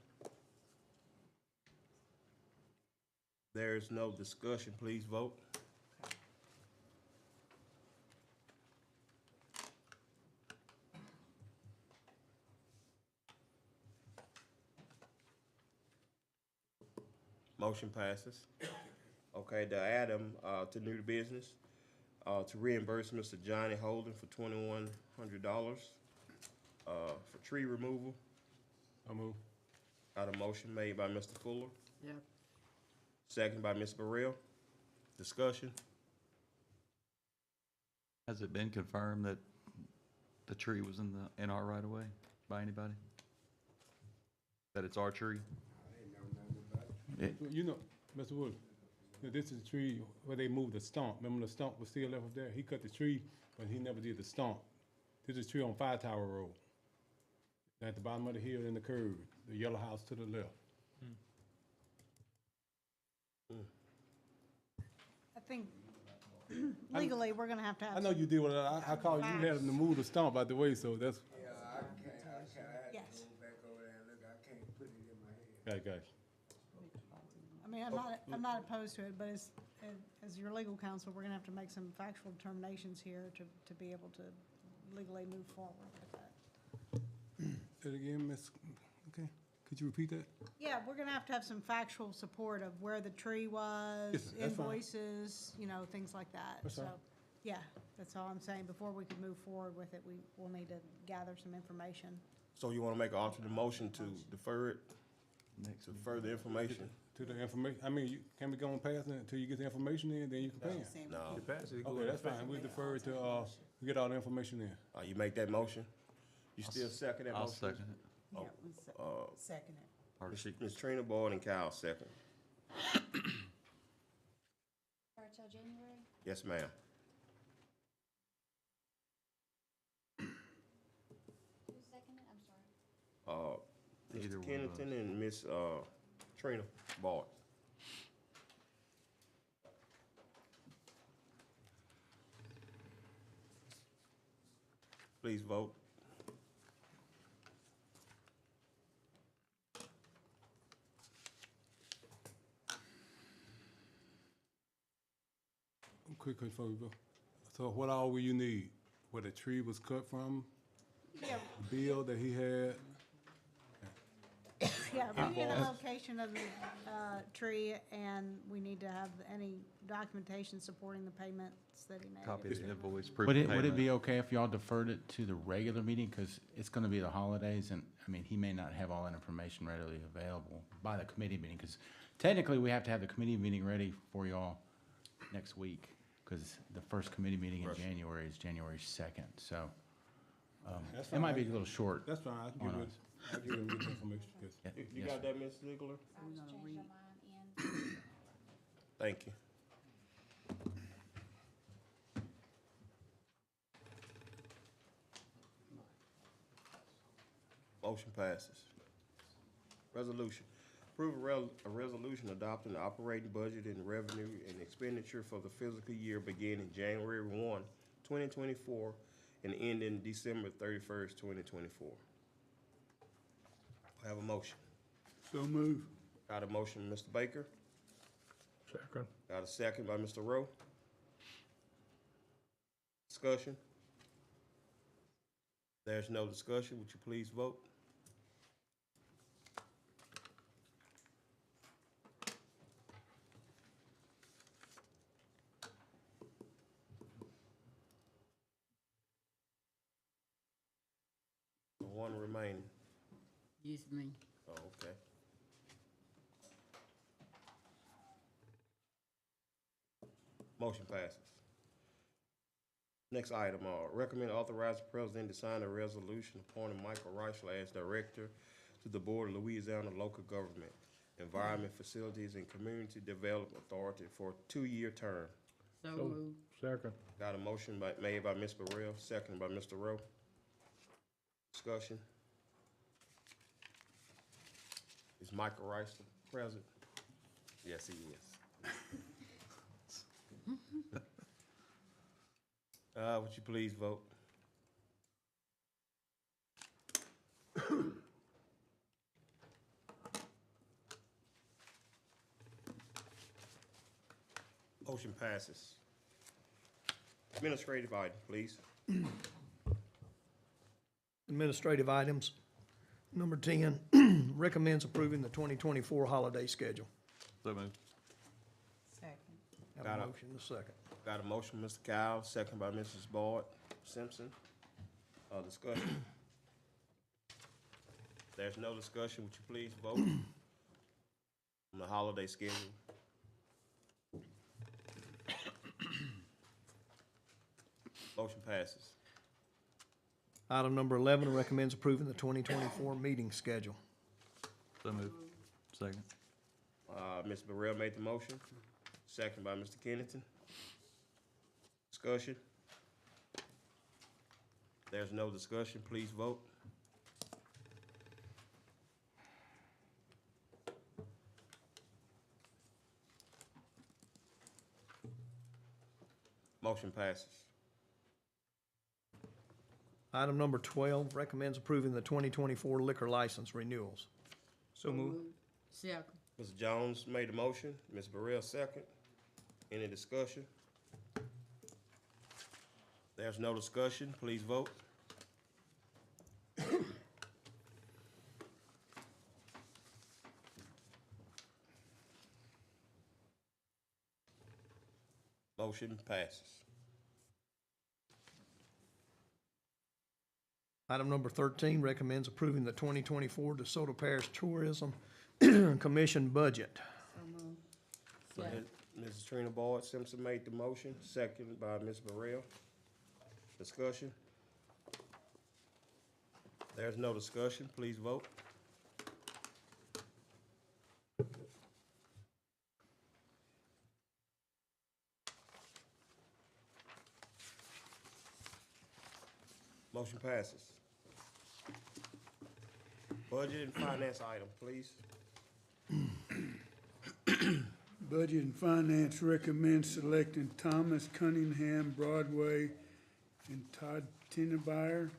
There is no discussion, please vote. Motion passes. Okay, the item, to new business, to reimburse Mr. Johnny Holden for $2,100, for tree removal. I move. Got a motion made by Mr. Fuller, Yep. second by Ms. Burrell. Discussion? Has it been confirmed that the tree was in our right of way by anybody? That it's our tree? You know, Mr. Wood, this is the tree where they moved the stump. Remember the stump was still left up there? He cut the tree, but he never did the stump. This is a tree on Fire Tower Road. At the bottom of the hill in the curve, the yellow house to the left. I think legally, we're gonna have to have. I know you did what I called you, had them to move the stump out the way, so that's, Yes. gotcha. I mean, I'm not opposed to it, but as your legal counsel, we're gonna have to make some factual determinations here to be able to legally move forward with that. Say it again, Miss, okay, could you repeat that? Yeah, we're gonna have to have some factual support of where the tree was, Yes, that's fine. invoices, things like that. That's So, fine. yeah, that's all I'm saying. Before we can move forward with it, we'll need to gather some information. So you want to make an alternate motion to defer it to further information? To the information, I mean, can we go on past it until you get the information in, then you can pay him? No. It passes. It goes Okay, in that's effect. fine, we defer it to, we get all the information in. You make that motion? You still second that motion? I'll second it. Second it. Or she, Ms. Trina Boyd and Kyle second. Or till January? Yes, ma'am. Who's seconded? I'm sorry. Either Mr. one of Kennington and Miss Trina Boyd. Please vote. Quick question before we go. So what all will you need? Where the tree was cut from, Yeah, the bill that he had? Yeah, we need a location of the, tree, and we need to have any documentation supporting the payments that he made. Copy of the invoice, proof Would of it payment. be okay if y'all deferred it to the regular meeting? Because it's gonna be the holidays, and, I mean, he may not have all that information readily available by the committee meeting, because technically, we have to have the committee meeting ready for y'all next week, because the first committee meeting in Right. January is January 2nd, so, That's it fine. might be a little short. That's fine, I can give on it, us. I'll give him good information, 'cause Yeah, You yes, got sir. that, Ms. Ziegler? I just gonna changed read. your mind in. Thank you. Motion passes. Resolution. Approve a resolution adopting the operating budget and revenue and expenditure for the fiscal year beginning January 1, 2024, and ending December 31st, 2024. I have a motion. So move. Got a motion, Mr. Baker. Second. Got a second by Mr. Rowe. Discussion? There's no discussion. Would you please vote? One remaining. Just me. Oh, okay. Motion passes. Next item, recommend authorize the president to sign a resolution appointing Michael Reichler as director to the Board of Louisiana Local Government, Environment, Facilities, and Community Development Authority for a 2-year term. So moved. Second. Got a motion made by Ms. Burrell, seconded by Mr. Rowe. Discussion. Is Michael Reichler present? Yes, he is. Would you please vote? Motion passes. Administrative item, please. Administrative items. Number 10, recommends approving the 2024 holiday schedule. So moved. Second. Have Got a it. motion, a second. Got a motion, Mr. Kyle, second by Mrs. Boyd Simpson. Discussion. There's no discussion. Would you please vote on the holiday schedule? Motion passes. Item number 11, recommends approving the 2024 meeting schedule. So moved. Second. Ms. Burrell made the motion, second by Mr. Kennington. Discussion. There's no discussion. Please vote. Motion passes. Item number 12, recommends approving the 2024 liquor license renewals. So move. Second. Mr. Jones made the motion, Ms. Burrell second. Any discussion? There's no discussion. Please vote. Motion passes. Item number 13, recommends approving the 2024 DeSoto Parish Tourism Commission budget. So moved. Go ahead. Mrs. Trina Boyd Simpson made the motion, second by Ms. Burrell. Discussion? There's no discussion. Please vote. Motion passes. Budget and finance item, please. Budget and Finance recommends selecting Thomas Cunningham Broadway and Todd Tenenbaum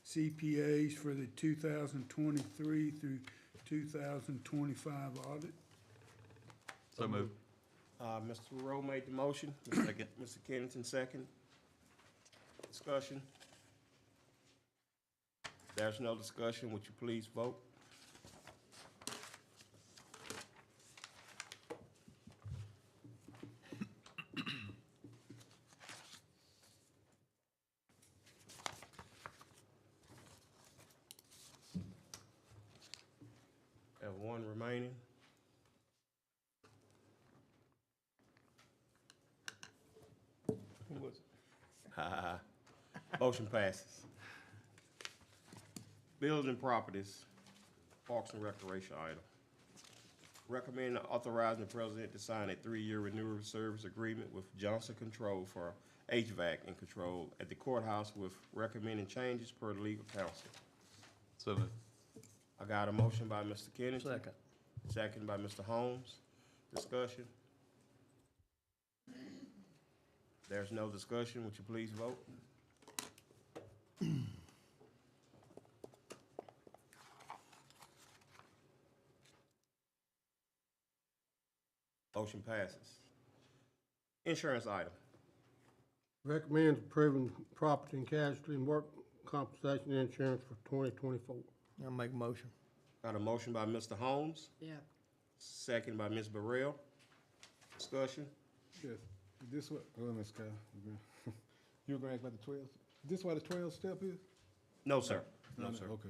CPAs for the 2023 through 2025 audit. So moved. Mr. Rowe made the motion. Second. Mr. Kennington, second. Discussion? There's no discussion. Would you please vote? one remaining. Who was it? Motion passes. Building properties, Parks and Recreation item. Recommend authorizing the president to sign a 3-year renewal service agreement with Johnson Control for HVAC and control at the courthouse with recommending changes per the legal counsel. So moved. I got a motion by Mr. Kennedy. Second. Second by Mr. Holmes. Discussion. There's no discussion. Would you please vote? Motion passes. Insurance item. Recommend approving property and casualty and work compensation insurance for 2024. I'll make a motion. Got a motion by Mr. Holmes, Yeah. second by Ms. Burrell. Discussion. Yes, this what, Ms. Kyle, you agree about the 12? This why the 12 step is? No, sir. No, sir. Okay.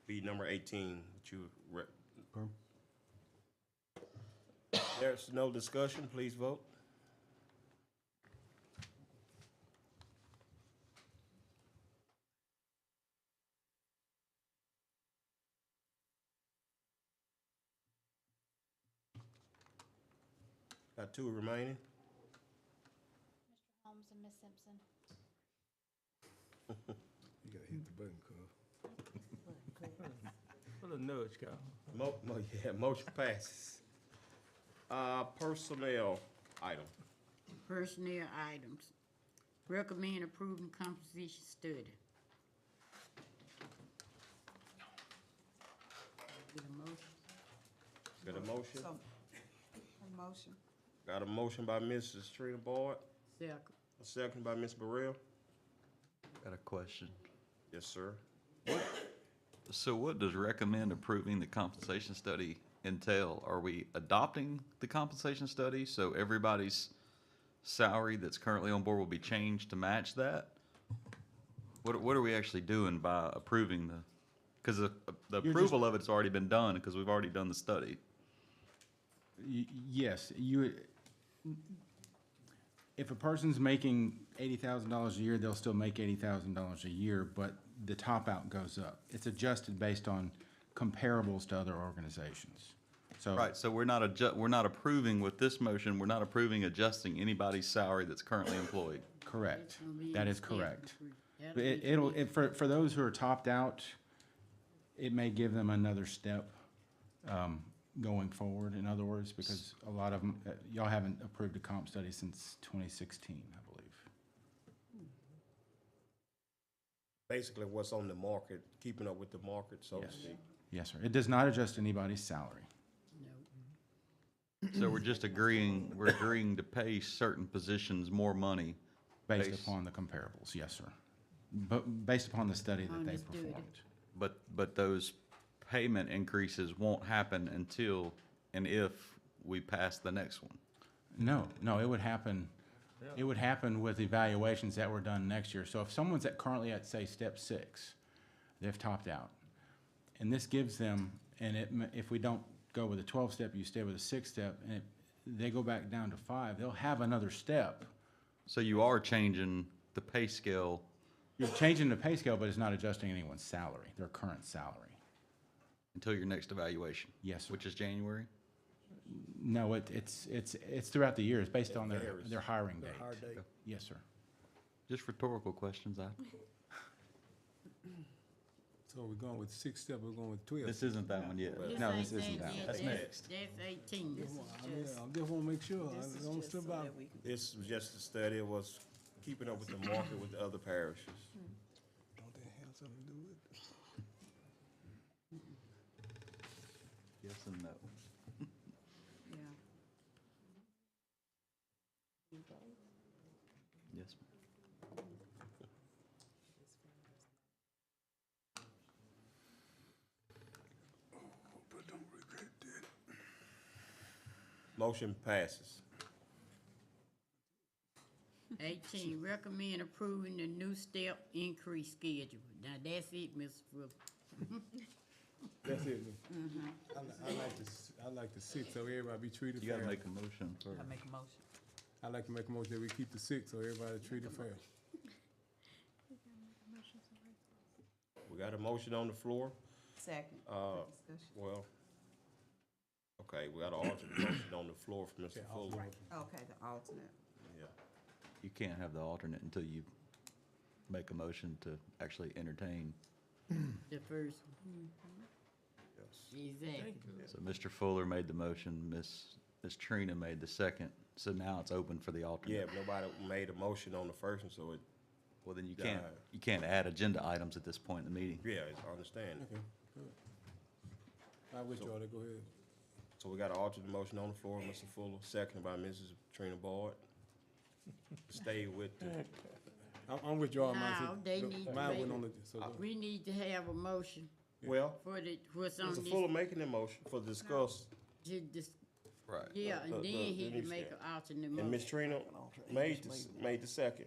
Be number 18, which you Okay. There's no discussion. Please vote. Got 2 remaining. Mr. Holmes and Ms. Simpson. You gotta hit the button, cuz. What a nudge, Kyle. Motion passes. Personnel item. Personnel items. Recommend approving composition study. Get a motion? Got a motion? So, a motion. Got a motion by Mrs. Trina Boyd, Second. a second by Ms. Burrell. Got a question. Yes, sir. So what does recommend approving the compensation study entail? Are we adopting the compensation study so everybody's salary that's currently on board will be changed to match that? What are we actually doing by approving the, because the approval of it's already been done because we've already done the study. Yes, if a person's making $80,000 a year, they'll still make $80,000 a year, but the top out goes up. It's adjusted based on comparables to other organizations. So Right, so we're not approving with this motion, we're not approving adjusting anybody's salary that's currently employed. correct. Gonna be That in is step correct. between- that'll But be it'll, step. for those who are topped out, it may give them another step going forward, in other words, because a lot of them, y'all haven't approved a comp study since 2016, I believe. Basically, what's on the market, keeping up with the market, so to Yes. speak. Yes, sir. It does not adjust anybody's salary. So we're just agreeing to pay certain positions more money. Based Based- upon the comparables, yes, sir. But based upon the study that they Understood. performed. But those payment increases won't happen until and if we pass the next one. No, it would happen, with evaluations that were done next year. So if someone's currently at, say, step 6, they've topped out. And this gives them, if we don't go with a 12-step, you stay with a 6-step, and they go back down to 5, they'll have another step. So you are changing the pay scale. You're changing the pay scale, but it's not adjusting anyone's salary, their current salary. Until your next evaluation? Yes, sir. Which is January? No, it's throughout the year. It's based on varies. their hiring date. Hard date. Yes, sir. Just rhetorical questions. So we're going with 6-step, we're going with 12. This isn't that one yet. No, ain't this isn't that. That's That's That's 18. I just wanna make sure, I don't slip out. This was just a study, it was keeping up with the market with the other parishes. Don't that have something to do with it? Yes and no. Yeah. Yes. But don't regret that. Motion passes. 18, recommend approving the new step increase schedule. Now, that's it, Mr. Fuller. That's it. I like the 6, so everybody be treated You fair. gotta make a motion first. I make a motion. I like to make a motion that we keep the 6, so everybody treated fair. We got a motion on the floor. Second. Well, okay, we got an alternate motion on the floor from Mr. Fuller. Okay, the alternate. Yeah. You can't have the alternate until you make a motion to actually entertain. The first. Yes. Exactly. So Mr. Fuller made the motion, Ms. Trina made the second, so now it's open for the alternate. Yeah, but nobody made a motion on the first one, so it, Well, then Yeah. you can't add agenda items at this point in the meeting. yeah, I understand. Okay, good. I withdraw that, go ahead. So we got an alternate motion on the floor, Mr. Fuller, seconded by Mrs. Trina Boyd. Stay with the, I'm withdrawing Now, mine. they need to Mine make- went on the, so, We need to have a motion well, for what's on Mr. this. Fuller making the motion for discuss, Right. Yeah, the- and then the he new can make step. an alternate and motion. Ms. Trina made the second.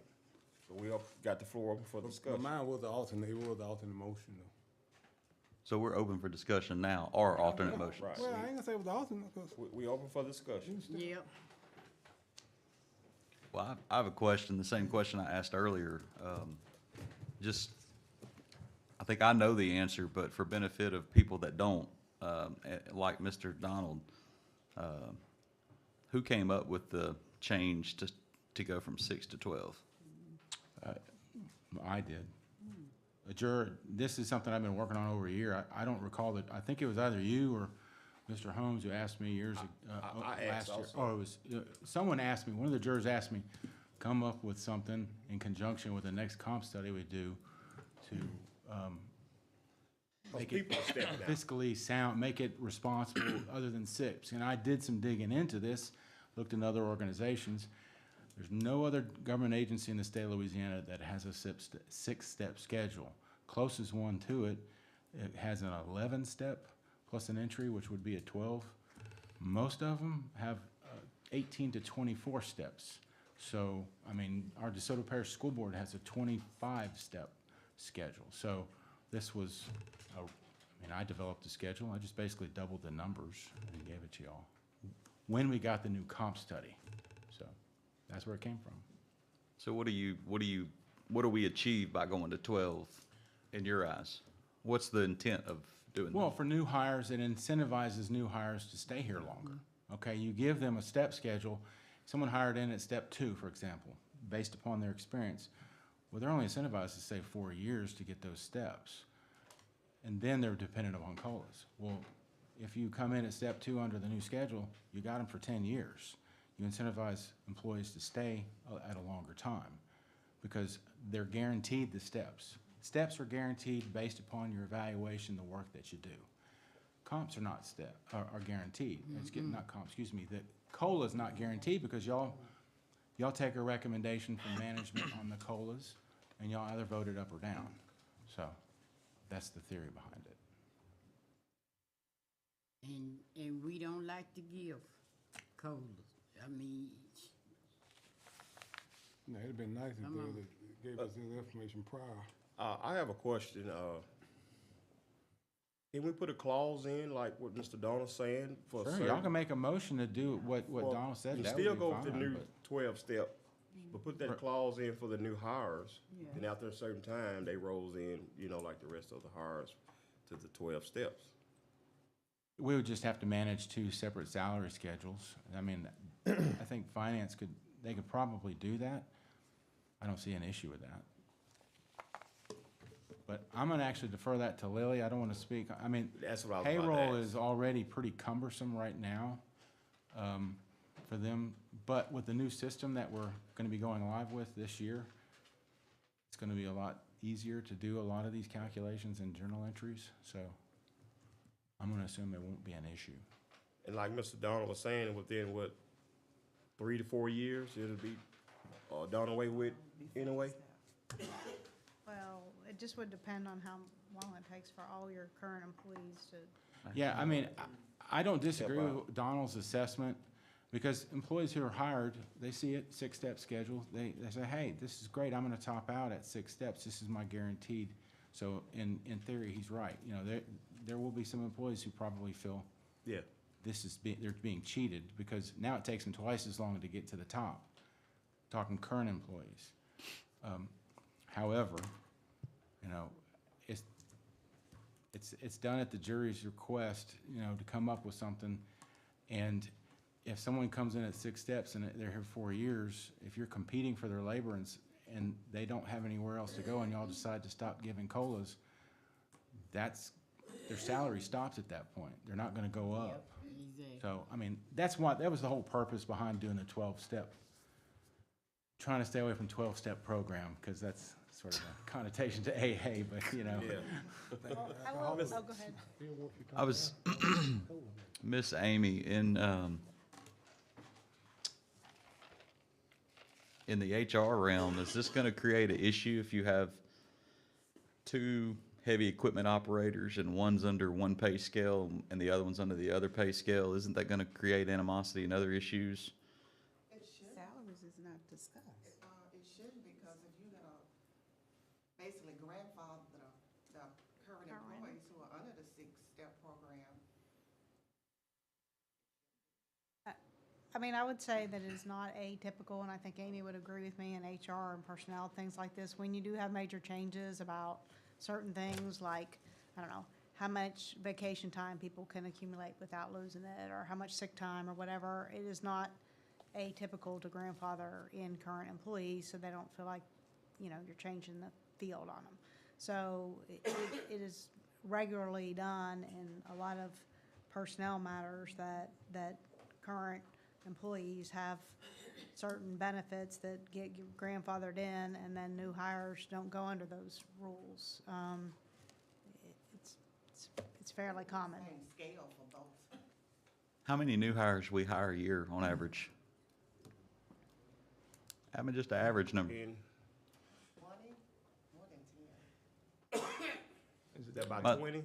So we all got the floor open for but discussion. mine was the alternate, it was the alternate motion though. So we're open for discussion now, or alternate motions. Right. Well, I ain't gonna say it was the alternate, cause We open for discussion. Yep. Well, I have a question, the same question I asked earlier. Just, I think I know the answer, but for benefit of people that don't, like Mr. Donald, who came up with the change to go from 6 to 12? I did. A juror, this is something I've been working on over a year. I don't recall that, I think it was either you or Mr. Holmes who asked me years ago, I asked last year. also. Oh, it was, someone asked me, one of the jurors asked me, come up with something in conjunction with the next comp study we do to, make it People step down. fiscally sound, make it responsible other than SIPs. And I did some digging into this, looked in other organizations. There's no other government agency in the state of Louisiana that has a six-step schedule. Closest one to it, it has an 11-step plus an entry, which would be a 12. Most of them have 18 to 24 steps. So, I mean, our DeSoto Parish School Board has a 25-step schedule. So this was, I developed the schedule. I just basically doubled the numbers and gave it to y'all when we got the new comp study. So that's where it came from. So what do we achieve by going to 12 in your eyes? What's the intent of doing that? Well, for new hires, it incentivizes new hires to stay here longer. Okay, you give them a step schedule. Someone hired in at step 2, for example, based upon their experience. Well, they're only incentivized to stay 4 years to get those steps. And then they're dependent upon COLAs. Well, if you come in at step 2 under the new schedule, you got them for 10 years. You incentivize employees to stay at a longer time because they're guaranteed the steps. Steps are guaranteed based upon your evaluation, the work that you do. Comps are not are guaranteed. Not comps, excuse me. The COLA is not guaranteed because y'all take a recommendation from management on the COLAs and y'all either vote it up or down. So that's the theory behind it. And we don't like to give COLAs. I mean, no, it'd been nice if they gave us this information prior. I have a question. Can we put a clause in, like what Mr. Donald's saying, for Sure, certain? y'all can make a motion to do what Well, Donald said. you That still would be go with the fine, new but- 12-step, but put that Right. clause in for the new hires. Yeah. And after a certain time, they rolls in, like the rest of the hires to the 12 steps. We would just have to manage 2 separate salary schedules. I mean, I think finance could probably do that. I don't see an issue with that. But I'm gonna actually defer that to Lily. I don't wanna speak. I mean, That's what I was about to payroll ask. is already pretty cumbersome right now, for them. But with the new system that we're gonna be going live with this year, it's gonna be a lot easier to do a lot of these calculations and journal entries. So I'm gonna assume it won't be an issue. And like Mr. Donald was saying, within 3 to 4 years, it'll be done away with anyway? Well, it just would depend on how long it takes for all your current employees to, Yeah, I mean, I don't disagree with Donald's assessment. Because employees who are hired, they see it, 6-step schedule, they say, hey, this is great, I'm gonna top out at 6 steps, this is my guaranteed. So in theory, he's right. You know, there will be some employees who probably feel Yeah. they're being cheated, because now it takes them twice as long to get to the top. Talking current employees. However, you know, it's done at the jury's request, you know, to come up with something. And if someone comes in at 6 steps and they're here 4 years, if you're competing for their labor and they don't have anywhere else to go, and y'all decide to stop giving COLAs, their salary stops at that point. They're not gonna go up. Exactly. So, I mean, that was the whole purpose behind doing the 12-step, trying to stay away from 12-step program, because that's sort of a connotation to AA, but, you know. Yeah. Oh, go ahead. I was, Miss Amy, in the HR realm, is this gonna create an issue if you have 2 heavy equipment operators and one's under one pay scale and the other one's under the other pay scale? Isn't that gonna create animosity and other issues? Salaries is not discussed. It shouldn't, because if you're gonna basically grandfather the current employees who are under the 6-step program. I mean, I would say that it is not atypical, and I think Amy would agree with me in HR and personnel, things like this, when you do have major changes about certain things like, I don't know, how much vacation time people can accumulate without losing it, or how much sick time or whatever. It is not atypical to grandfather in current employees, so they don't feel like, you know, you're changing the field on them. So it is regularly done in a lot of personnel matters that current employees have certain benefits that get grandfathered in, and then new hires don't go under those rules. It's fairly common. Same scale for both. How many new hires we hire a year on average? I mean, just an average number. 20, more than 10. Is it about But- 20?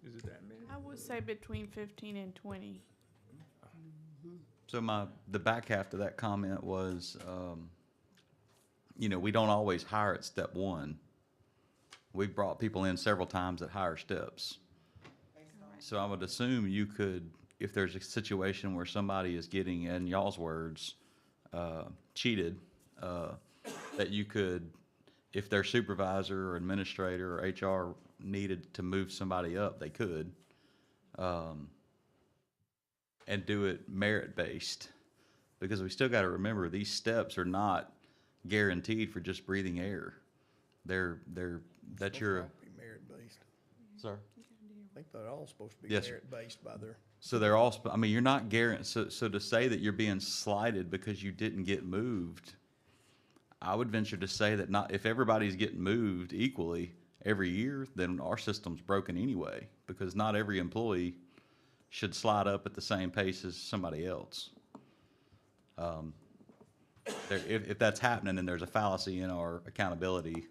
Is it that many? I would say between 15 and 20. So the back half to that comment was, you know, we don't always hire at step 1. We've brought people in several times at higher steps. So I would assume you could, if there's a situation where somebody is getting, in y'all's words, cheated, that you could, if their supervisor or administrator or HR needed to move somebody up, they could. And do it merit-based, because we still got to remember these steps are not guaranteed for just breathing air. They're that you're. Be merit-based. Sir. I think they're all supposed to be Yes, sir. merit-based by their. So they're all. I mean, you're not guaranteed. So to say that you're being slighted because you didn't get moved, I would venture to say that not if everybody's getting moved equally every year, then our system's broken anyway, because not every employee should slide up at the same pace as somebody else. If that's happening, then there's a fallacy in our accountability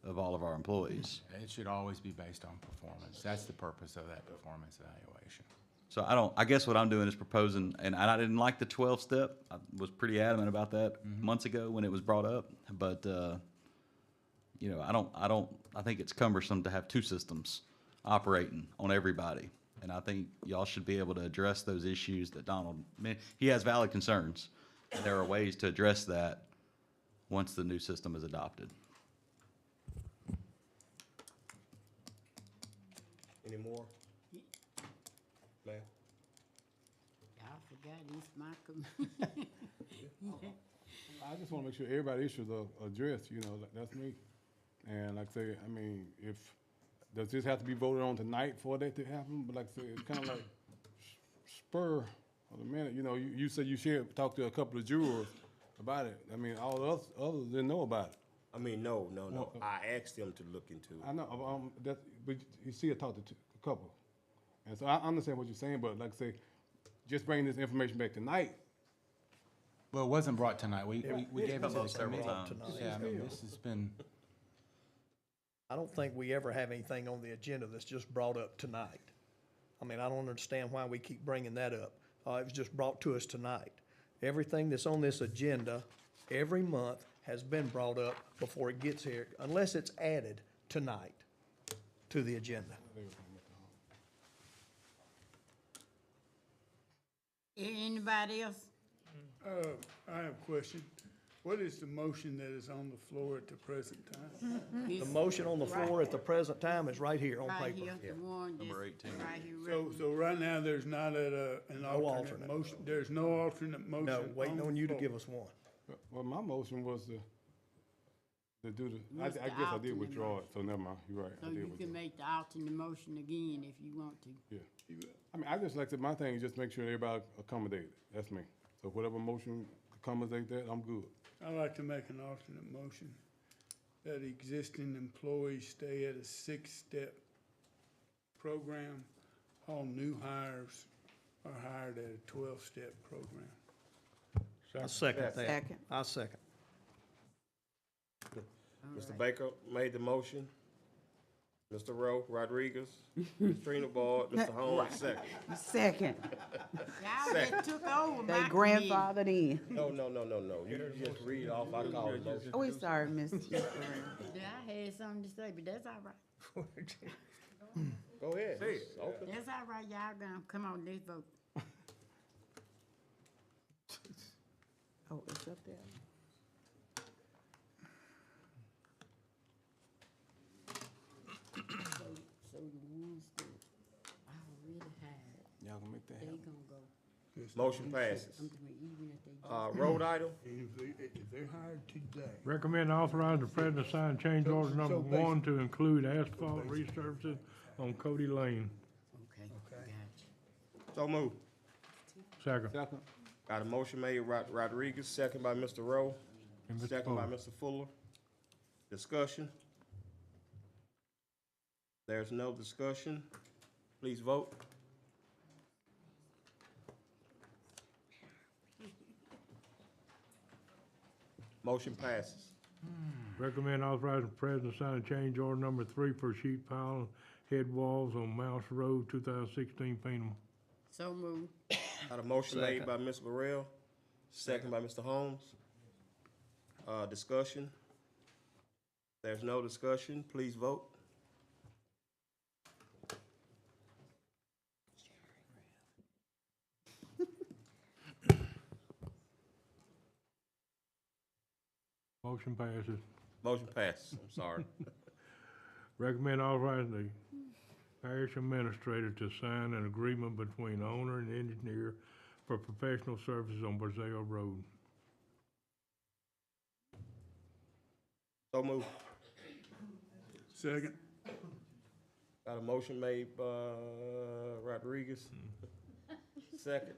of all of our employees. It should always be based on performance. That's the purpose of that performance evaluation. So I guess what I'm doing is proposing, and I didn't like the 12-step. I was pretty adamant about that months ago when it was brought up, but, you know, I think it's cumbersome to have 2 systems operating on everybody. And I think y'all should be able to address those issues that Donald, he has valid concerns. And there are ways to address that once the new system is adopted. Any more? Ma'am? I forgot it's my I just wanna make sure everybody issues are addressed, you know, that's me. And like I say, I mean, does this have to be voted on tonight for that to happen? But like I say, it's kinda like spur of the minute, you know, you said you talked to a couple of jurors about it. I mean, all of us, others didn't know about it. I mean, no. Well, I asked them to look into it. I know, but you see, I talked to a couple. And so I understand what you're saying, but like I say, just bringing this information back tonight. Well, it wasn't brought tonight. We gave it to the several committee. times. Yeah, I mean, this has been, I don't think we ever have anything on the agenda that's just brought up tonight. I mean, I don't understand why we keep bringing that up. It was just brought to us tonight. Everything that's on this agenda every month has been brought up before it gets here, unless it's added tonight to the agenda. Anybody else? I have a question. What is the motion that is on the floor at the present time? The motion on the floor at the present time is right here on Right paper. here, the one Number just 18. right here. So right now, there's not an alternate alternate. motion? There's no alternate motion? No, waiting on you to the give floor. us one. Well, my motion was to do the, I What's the guess I did alternate withdraw motion? it, so never mind, you're right. I So did you withdraw. can make the alternate motion again if you want to. Yeah. I mean, I just like to, my thing is just make sure everybody accommodated. That's me. So whatever motion accommodates that, I'm good. I'd like to make an alternate motion that existing employees stay at a 6-step program. All new hires are hired at a 12-step program. I second that. Second. I second. Mr. Baker made the motion. Mr. Rowe Rodriguez, Ms. Trina Bard, Mr. Holmes, second. Second. Y'all Second. just took over They my grandfathered in. No. You just read off, I call the motion. Oh, we sorry, Mr. committee. Yeah, I had something to say, but that's all right. Go ahead. Okay. That's all right, y'all gonna, come on, let's vote. Oh, it's up there. So the ones that I already had, Y'all gonna make that they happen? gonna go. Motion passes. I'm talking even if they. Road item, If they're hired today. Recommend authorize the president to sign change order number So basi- 1 to include asphalt resurfacing on Cody Lane. Okay, gotcha. so move. Second. Second. Got a motion made, Rodriguez, second by Mr. Rowe, And Mr. second by Fuller. Mr. Fuller. Discussion. There's no discussion. Please vote. Motion passes. Recommend authorizing the president to sign change order number 3 for sheet pile head walls on Mouse Road, 2016 Phenom. So move. Got a motion made Second. by Ms. Burrell, second by Mr. Holmes. Discussion. There's no discussion. Please vote. Motion passes. Motion passes. I'm sorry. Recommend authorizing the parish administrator to sign an agreement between owner and engineer for professional services on Brazil Road. So move. Second. Got a motion made by Rodriguez. Second.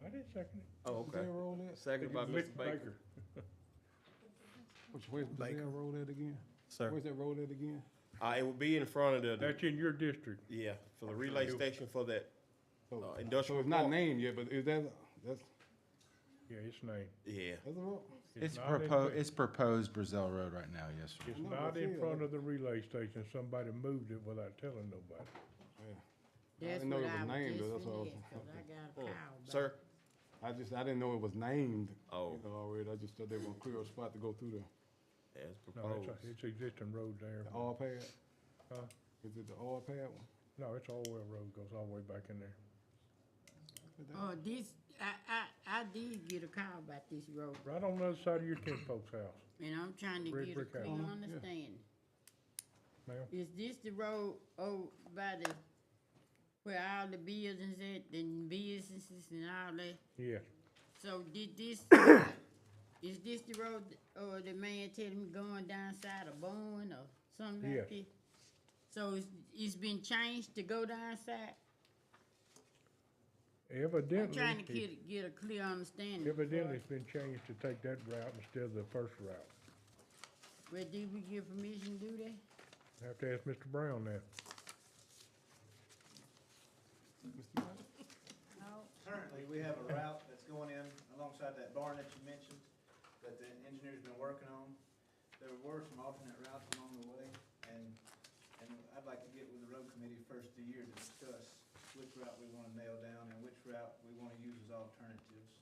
I did second it. Oh, okay. Brazil Road at? Second by Mr. Baker. Where's Baker. Brazil Road at again? Sir. Where's that road at again? It will be in front of the, That's in your district. yeah, for the relay station for that So industrial it's not park. named yet, but is that, that's, Yeah, it's named. Yeah. that's the road? It's not in- proposed Brazil Road right now, yes, sir. It's No, not I in see front it. of the relay station. Somebody moved it without telling nobody. I That's didn't know what it was I was named, just though, that's all. saying, 'cause I got a cow back. Sir? I didn't know it was named. Oh. You know, already, I just thought they were gonna clear a spot to go through the As No, proposed. it's existing road there. oil pad. Huh? Is it the oil pad one? No, it's all well road, goes all the way back in there. Oh, this, I did get a call about this road, Right on the other side of your tent folks' house, and I'm trying to Red get a brick clear house. understanding. ma'am. Is this the road, by the, where all the buildings at, and businesses and all that? Yes, So did this, is this the road, or the man telling me going down side of Bowen or something Yes. like this? So it's been changed to go down side? I'm evidently, trying to get a clear understanding. evidently it's been changed to take that route instead of the first route. Well, did we give permission to do that? Have to ask Mr. Brown that. Currently, we have a route that's going in alongside that barn that you mentioned, that the engineer's been working on. There were some alternate routes along the way, and I'd like to get with the road committee first of the year to discuss which route we wanna nail down and which route we wanna use as alternatives.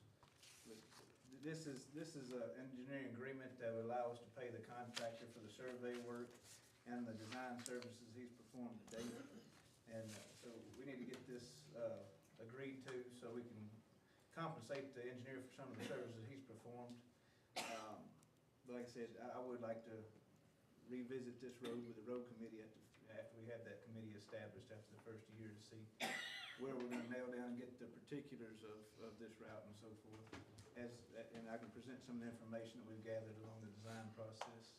this is a engineering agreement that would allow us to pay the contractor for the survey work and the design services he's performed to date. And so we need to get this agreed to so we can compensate the engineer for some of the services he's performed. But like I said, I would like to revisit this road with the road committee after we have that committee established after the first year to see where we're gonna nail down and get the particulars of this route and so forth. And I can present some of the information that we've gathered along the design process.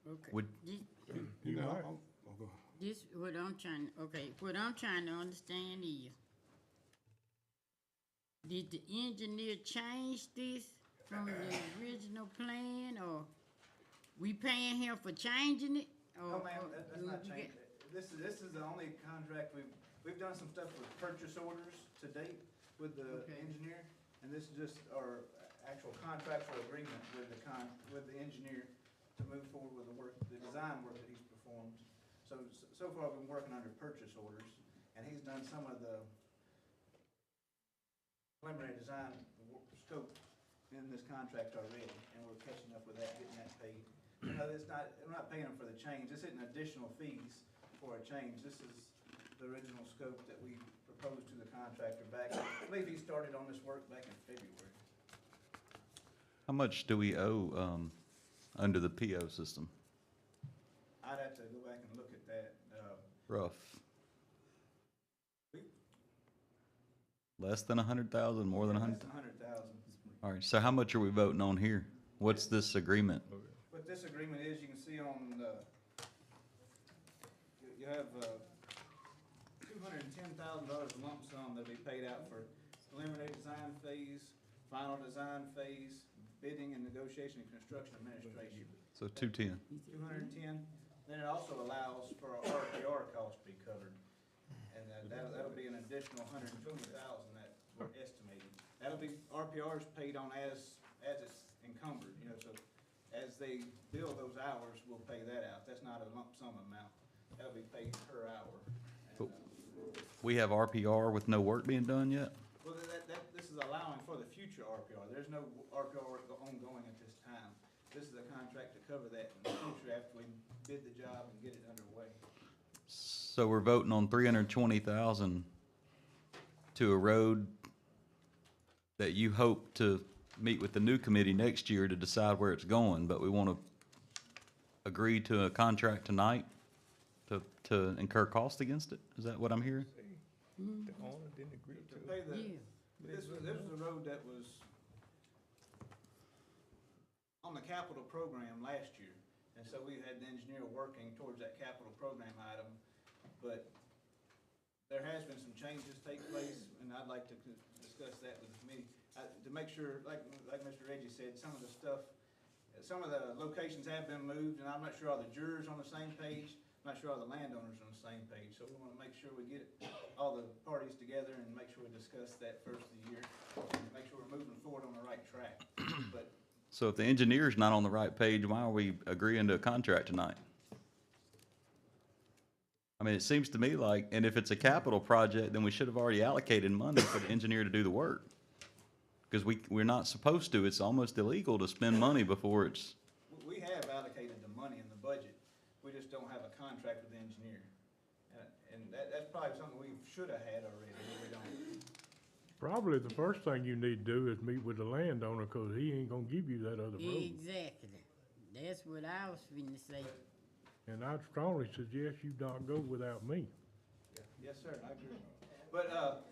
Okay. Would- You know, go ahead. This, what I'm trying to understand is, did the engineer change this from the original plan, or we paying him for changing it? No, ma'am, that's not changed. This is the only contract we've done some stuff with purchase orders to date with the engineer, and this is just our actual contractual agreement with the engineer to move forward with the design work that he's performed. So far, we've been working under purchase orders, and he's done some of the preliminary design scope in this contract already, and we're catching up with that, getting that paid. No, we're not paying him for the change. This isn't additional fees for a change. This is the original scope that we proposed to the contractor back. I believe he started on this work back in February. How much do we owe under the PO system? I'd have to go back and look at that. Rough. Less than 100,000, more than 100? Less than 100,000. All right, so how much are we voting on here? What's this agreement? What this agreement is, you can see on the, you have $210,000 lump sum that'll be paid out for preliminary design phase, final design phase, bidding and negotiation and construction administration. So 210. 210. Then it also allows for our RPR cost to be covered. And that'll be an additional 120,000 that we're estimating. That'll be, RPR's paid on as it's encumbered, you know, so as they bill those hours, we'll pay that out. That's not a lump sum amount. That'll be paid per hour. And, We have RPR with no work being done yet? well, this is allowing for the future RPR. There's no RPR work ongoing at this time. This is a contract to cover that in the future after we bid the job and get it underway. So we're voting on 320,000 to a road that you hope to meet with the new committee next year to decide where it's going, but we want to agree to a contract tonight to incur cost against it? Is that what I'm hearing? The owner didn't agree To pay this was a road that was on the capital program last year. And so we had the engineer working towards that capital program item. But there has been some changes take place, and I'd like to discuss that with the committee. To make sure, like Mr. Reggie said, some of the stuff, some of the locations have been moved, and I'm not sure all the jurors on the same page. I'm not sure all the landowners on the same page. So we want to make sure we get all the parties together and make sure we discuss that first of the year, and make sure we're moving forward on the right track. But So if the engineer's not on the right page, why are we agreeing to a contract tonight? I mean, it seems to me like, and if it's a capital project, then we should have already allocated money for the engineer to do the work. Because we're not supposed to. It's almost illegal to spend money before it's, we have allocated the money in the budget. We just don't have a contract with the engineer. And that's probably something we should have had already, but we don't. Probably the first thing you need to do is meet with the landowner, cause he ain't gonna give you that other road. Exactly. That's what I was finna say. And I'd strongly suggest you not go without me. Yes, sir, I agree. But,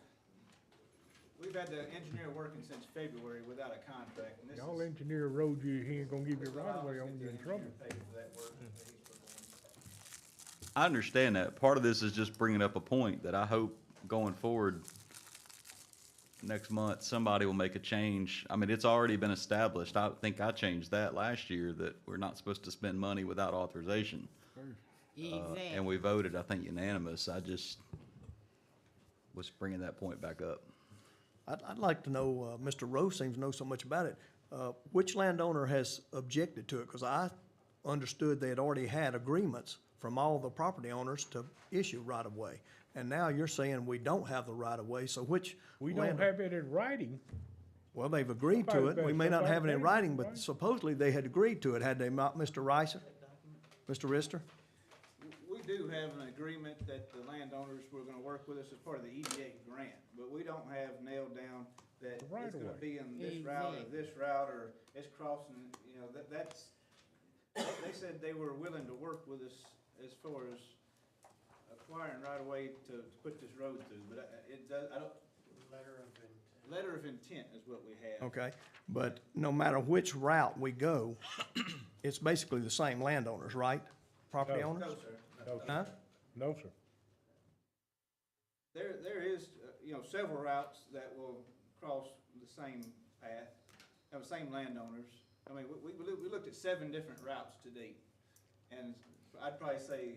we've had the engineer working since February without a contract, and this Y'all is. engineer a road he ain't gonna give you this right away allows on, the you in engineer trouble. to pay for that work that he's performed. I understand that. Part of this is just bringing up a point that I hope going forward next month, somebody will make a change. I mean, it's already been established. I think I changed that last year, that we're not supposed to spend money without authorization. Exactly. And we voted, I think, unanimous. I just was bringing that point back up. I'd like to know, Mr. Rose seems to know so much about it, which landowner has objected to it? Because I understood they had already had agreements from all the property owners to issue right-of-way. And now you're saying we don't have the right-of-way, so which? We don't have it in writing. Well, they've agreed to Somebody it. We bet- may not somebody have it in paid for it, writing, but right? supposedly they had agreed to it, had they not, Mr. Ricer? Mr. Rister? We do have an agreement that the landowners were gonna work with us as part of the EDA grant, but we don't have nailed down that The right it's of gonna way. be in this route or this route, or it's crossing, you know, that's, they said they were willing to work with us as far as acquiring right of way to put this road through, but it does, I don't. Letter of intent is what we have. Okay, but no matter which route we go, it's basically the same landowners, right? Property No. owners? No, sir. No, sir. Huh? No, sir. There is, you know, several routes that will cross the same path, have the same landowners. I mean, we looked at 7 different routes to date. And I'd probably say,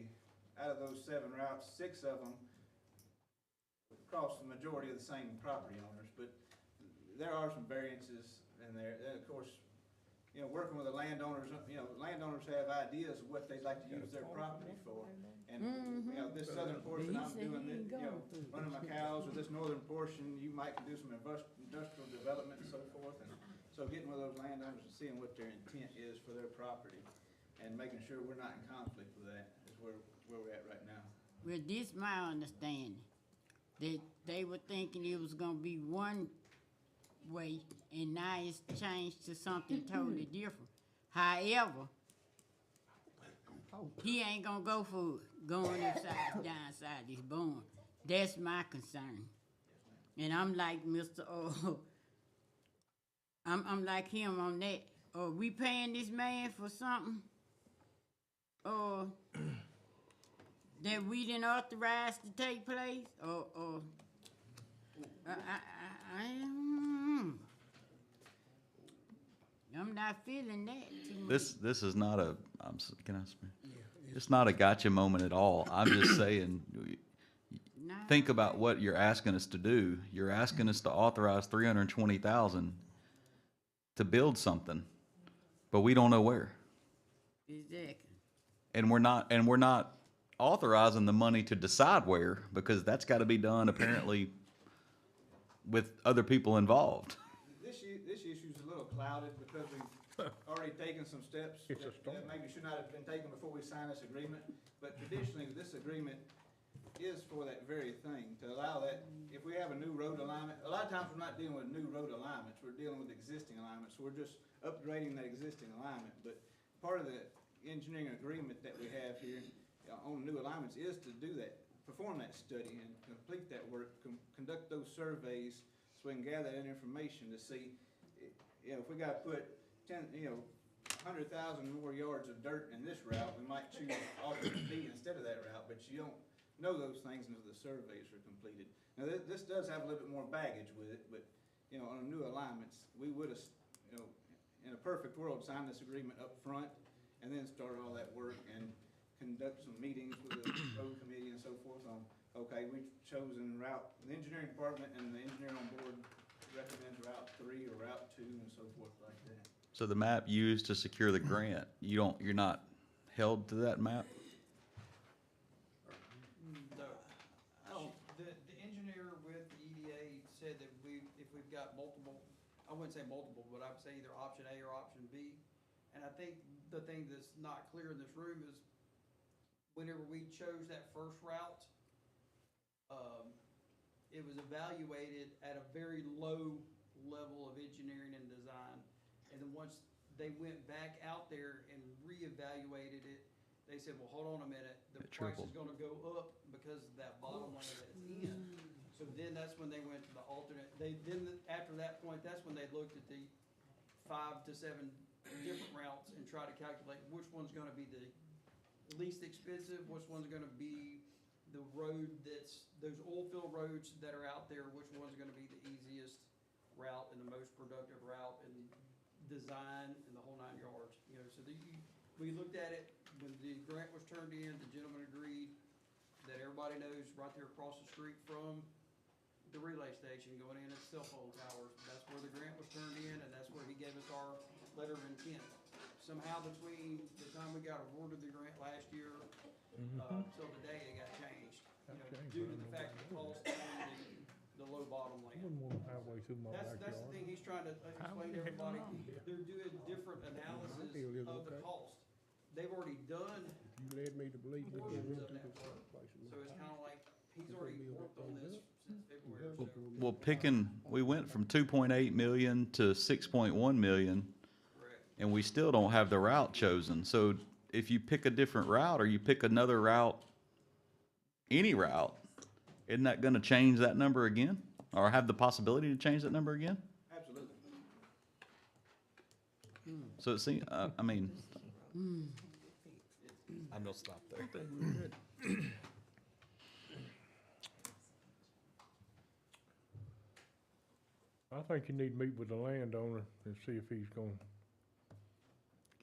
out of those 7 routes, 6 of them cross the majority of the same property owners. But there are some variances in there. And of course, you know, working with the landowners, you know, landowners have ideas of what they'd like to use their property for. And, you know, this southern portion, I'm doing this, you know, running my cows, or this northern portion, you might do some industrial development and so forth. And so getting with those landowners and seeing what their intent is for their property and making sure we're not in conflict with that is where we're at right now. Well, this my understanding, that they were thinking it was gonna be one way, and now it's changed to something totally different. However, he ain't gonna go for going upside down side this barn. That's my concern. And I'm like Mr. I'm like him on that. Are we paying this man for something? Or that we didn't authorize to take place? Or I'm not feeling that too much. This is not a, can I speak? It's not a gotcha moment at all. I'm just saying, think about what you're asking us to do. You're asking us to authorize $320,000 to build something, but we don't know where. Exactly. And we're not authorizing the money to decide where, because that's got to be done apparently with other people involved. This issue's a little clouded because we've already taken some steps that maybe should not have been taken before we signed this agreement. But traditionally, this agreement is for that very thing, to allow that, if we have a new road alignment, a lot of times we're not dealing with new road alignments, we're dealing with existing alignments, so we're just upgrading that existing alignment. But part of the engineering agreement that we have here on new alignments is to do that, perform that study and complete that work, conduct those surveys so we can gather that information to see, you know, if we gotta put 100,000 more yards of dirt in this route, we might choose alternate B instead of that route, but you don't know those things until the surveys are completed. Now, this does have a little bit more baggage with it, but, you know, on new alignments, we would have, you know, in a perfect world, signed this agreement up front and then start all that work and conduct some meetings with the road committee and so forth on, okay, we've chosen route, the engineering department and the engineer on board recommends route 3 or route 2 and so forth like that. So the map used to secure the grant, you're not held to that map? The engineer with the EDA said that if we've got multiple, I wouldn't say multiple, but I would say either option A or option B. And I think the thing that's not clear in this room is whenever we chose that first route, it was evaluated at a very low level of engineering and design. And then once they went back out there and reevaluated it, they said, well, hold on a minute, the price is gonna go up because of that bottom one that it's in. So then that's when they went to the alternate, after that point, that's when they looked at the 5 to 7 different routes and tried to calculate which one's gonna be the least expensive, which one's gonna be the road those oil field roads that are out there, which one's gonna be the easiest route and the most productive route and design and the whole 9 yards. You know, so we looked at it, when the grant was turned in, the gentleman agreed that everybody knows right there across the street from the relay station going in at cell phone towers, that's where the grant was turned in, and that's where he gave us our letter of intent. Somehow between the time we got awarded the grant last year, till today, it got changed. You know, due to the fact that the cost on the the low bottom land. Wouldn't want a highway through my That's the backyard. thing he's trying to explain to everybody. They're doing different analysis feel it's of the okay. cost. They've already done You led me to believe that you portions went of to that the work. place. So it's kind of like, he's already worked on this since February or so. Well, we went from 2.8 million to 6.1 million, Correct. and we still don't have the route chosen. So if you pick a different route, or you pick another route, any route, isn't that gonna change that number again? Or have the possibility to change that number again? Absolutely. So it seems, I mean, I'm gonna stop there. I think you need to meet with the landowner and see if he's gonna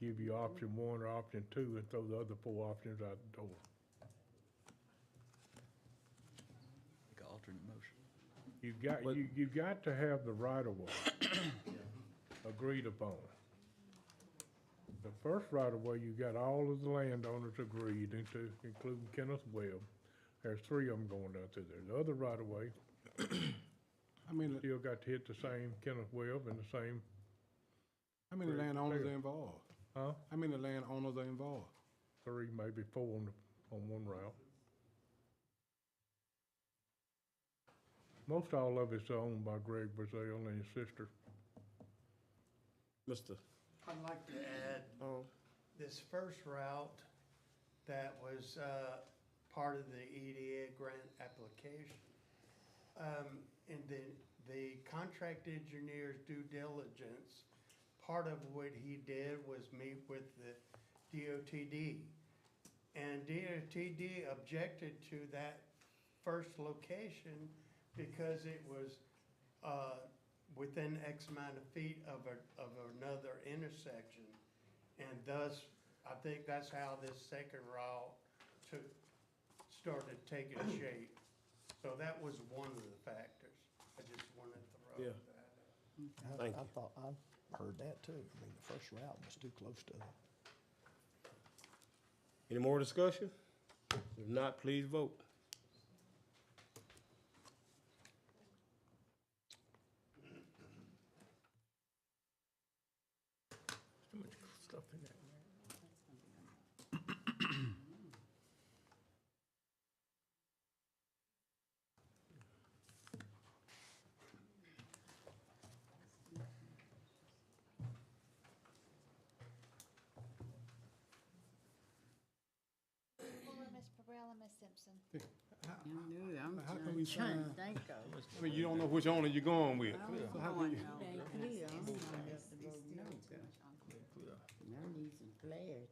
give you option one or option two and throw the other 4 options out the door. Make an alternate motion. You've got to have the right of way agreed upon. The first right of way, you got all of the landowners agreed into, including Kenneth Webb. There's 3 of them going down through there. The other right of way, I mean, still got to hit the same Kenneth Webb and the same, how many landowners are involved? huh? How many landowners are involved? 3, maybe 4 on one route. Most all of it's owned by Greg Brazil and his sister. Mr. I'd like to add, this first route that was part of the EDA grant application, in the contract engineer's due diligence, part of what he did was meet with the DOTD. And DOTD objected to that first location because it was within X amount of feet of another intersection. And thus, I think that's how this second route started taking shape. So that was one of the factors. I just wanted to throw Yeah. that out. Thank I you. thought, I heard that too. I mean, the first route was too close to it. Any more discussion? If not, please vote. Too much stuff in there. Ms. Burrell and Ms. Simpson. I'm How can we trying to find- think of. I mean, you don't know which owner you're going with. So how can you? It ain't clear. I'm gonna have to vote no. I need some clarity.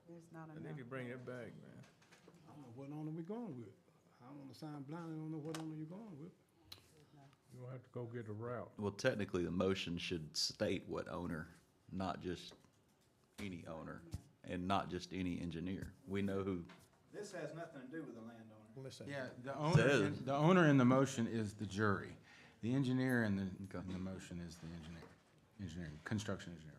There's not I enough. need to bring it back, man. I don't know what owner we going with. I don't wanna sign blind, I don't know what owner you're going with. You'll have to go get a route. Well, technically, the motion should state what owner, not just any owner, and not just any engineer. We know who, This has nothing to do with the landowner. Listen. Yeah, Says. the owner in the motion is the jury. The engineer in the motion is the engineering, construction engineer.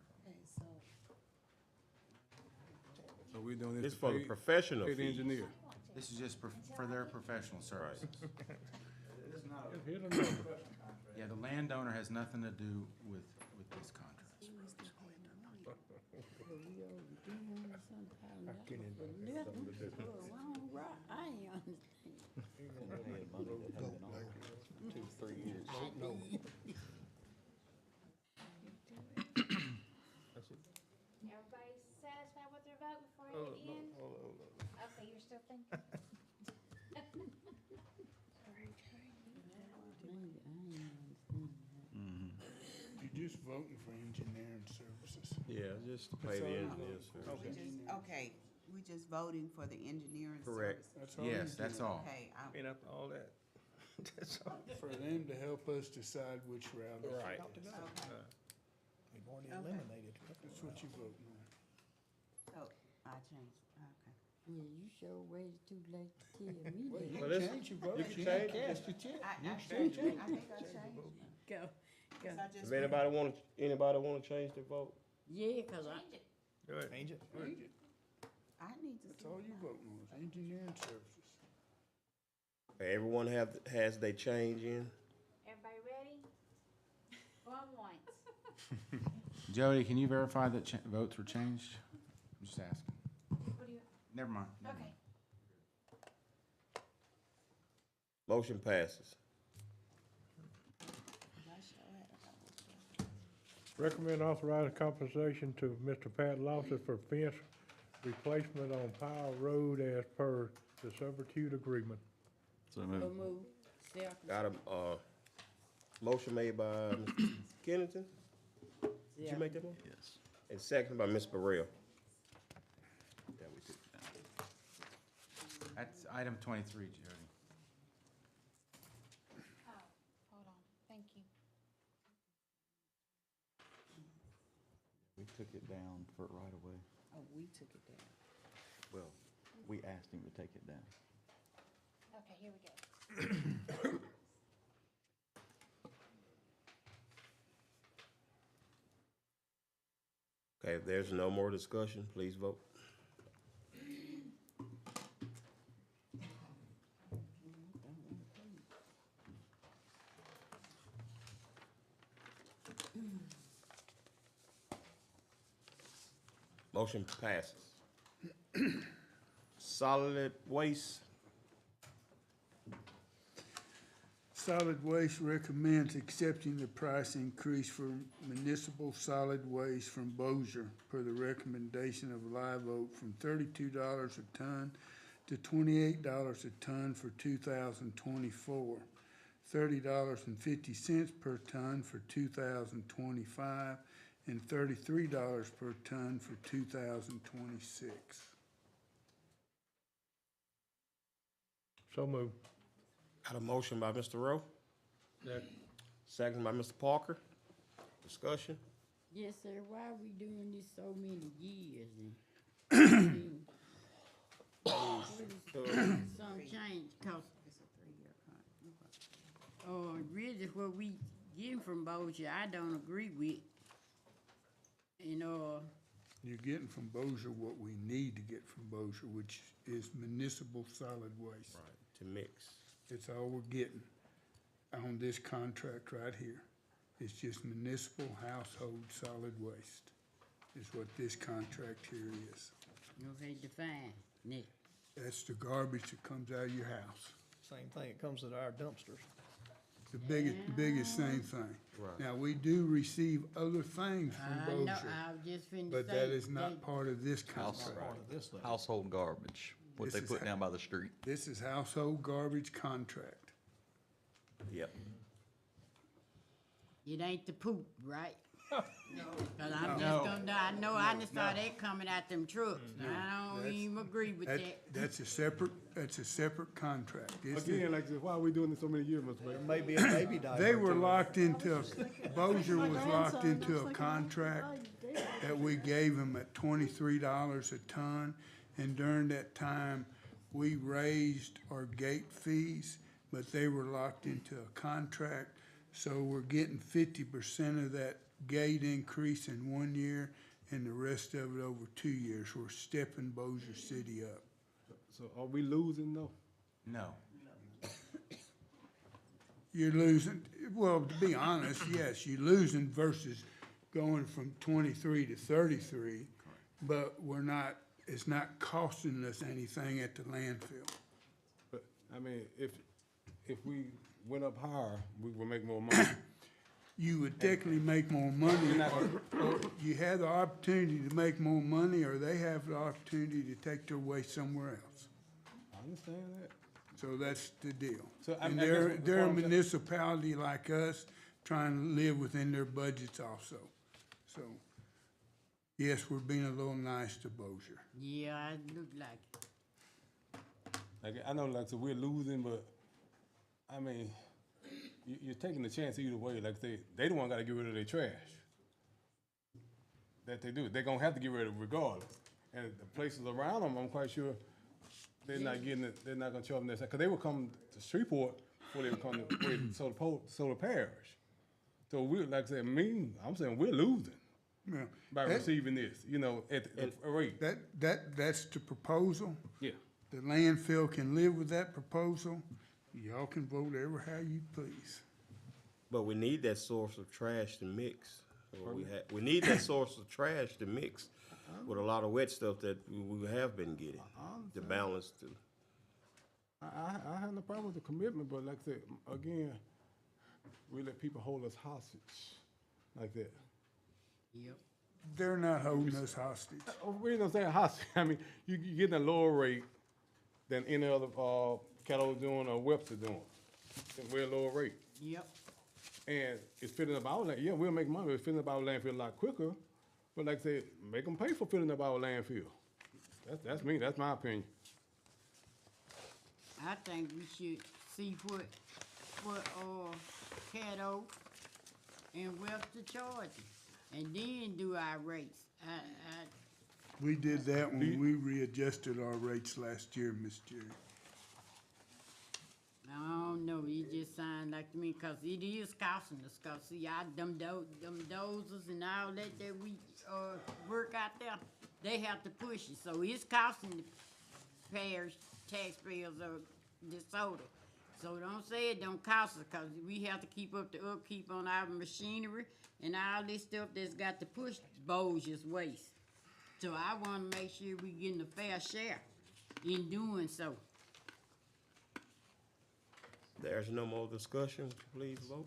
So we're doing this It's to for the pay- professional pay the fees. engineer. This is just for their professional services. This is not a Hit a number. Yeah, the landowner has nothing to do with this contract. I ain't understand. Everybody satisfied with their vote before I hit end? Okay, you're still thinking? You're just voting for engineering services. Yeah, just to pay the engineers. Okay, we just voting for the engineering Correct. services. That's all Yes, you that's do. all. Okay, Ain't up to all that. That's all. For them to help us decide which route. is Right. right to go. okay. They've already Okay. eliminated. That's what you voting on. Oh, I changed, okay. Well, you sure waited too late to tell me Well, that. this- Change your vote. you can You change it. cast your check. I changed it, I think I changed it. Go, 'Cause I just If anybody wanna change their vote? Yeah, 'cause I, Change it. Go ahead. Change it. I need to That's see. all you voting on, is engineering services. Everyone has their change in? Going once. Jody, can you verify that votes were changed? I'm just asking. What do you, Never mind. Never okay. mind. Motion passes. Recommend authorizing compensation to Mr. Pat Lawson for fence replacement on Powell Road as per the substitute agreement. So moved. So move. Second. Got a, motion made by Mr. Kennington. Did you make that one? Yes. And second by Ms. Burrell. Yeah, we took it down. That's item 23, Jody. Oh, hold on, thank you. We took it down for right away. Oh, we took it down. Well, we asked him to take it down. Okay, here we go. Okay, if there's no more discussion, please vote. Motion passes. Solid waste. Solid Waste recommends accepting the price increase for municipal solid waste from Bossier per the recommendation of Live Oak from $32 a ton to $28 a ton for 2024, $30.50 per ton for 2025, and $33 per ton for 2026. So moved. Got a motion by Mr. Rowe. Second by Mr. Parker. Discussion. Yes, sir. Why are we doing this so many years? And some change, cause It's a 3-year contract. really what we getting from Bossier, I don't agree with. And You're getting from Bossier what we need to get from Bossier, which is municipal solid waste. Right, to mix. It's all we're getting on this contract right here. It's just municipal household solid waste is what this contract here is. okay, define it. That's the garbage that comes out of your house. Same thing, it comes at our dumpsters. The biggest same thing. Right. Now, we do receive other things I from know, Bossier, I was just finna but say. that is not part of this House- contract. Part of this thing. Household garbage, what This they is put ha- down by the street. This is household garbage contract. Yep. It ain't the poop, right? No. Cause I'm just gonna, I know, I just saw that coming out them trucks. I don't That's- even agree with that. That's a separate contract. It's the- Again, like, why are we doing this so many years, Mr. Mayor? Maybe a baby diaper. They were locked into, Bossier was locked into a contract that we gave them at $23 a ton. And during that time, we raised our gate fees, but they were locked into a contract. So we're getting 50% of that gate increase in 1 year and the rest of it over 2 years. We're stepping Bossier City up. So are we losing though? No. You're losing, well, to be honest, yes, you're losing versus going from 23 to 33. But it's not costing us anything at the landfill. But, I mean, if we went up higher, we would make more money. You would technically make more money, or you have the opportunity to make more money, or they have the opportunity to take their waste somewhere else. I understand that. So that's the deal. So, And I guess they're the a point I'm- municipality like us, trying to live within their budgets also. So, yes, we're being a little nice to Bossier. Yeah, it look like it. Like, I know, like, so we're losing, but, I mean, you're taking the chance either way. Like, they the one gotta get rid of their trash. That they do. They're gonna have to get rid of it regardless. And the places around them, I'm quite sure they're not getting it, they're not gonna charge them that, because they would come to Shreveport before they would come to DeSoto Parish. So we're, like I said, I'm saying we're losing Yeah. by That- receiving this, at the rate. That's the proposal. Yeah. The landfill can live with that proposal. Y'all can vote ever how you please. But we need that source of trash to mix. Or we need that source of trash to mix with a lot of wet stuff that we have been getting to balance to. I have no problem with the commitment, but like I said, again, we let people hold us hostage like that. Yep. They're not holding us hostage. We don't say hostage. I mean, you getting a lower rate than any other Caddo doing or Webster doing. We're a lower rate. Yep. And it's filling up our land. Yeah, we'll make money. It's filling up our landfill a lot quicker. But like I said, make them pay for filling up our landfill. That's me. That's my opinion. I think we should see what Caddo and Webster charging, and then do our rates. We did that when we readjusted our rates last year, Miss Jerry. I don't know, it just sound like to me, cause it is costing us, cause see, them dozers and all that we, work out there, they have to push it, so it's costing the parish taxpayers of DeSoto. So don't say it don't cost us, cause we have to keep up the upkeep on our machinery and all this stuff that's got to push bogus waste. So I wanna make sure we getting a fair share in doing so. There's no more discussion. Please vote.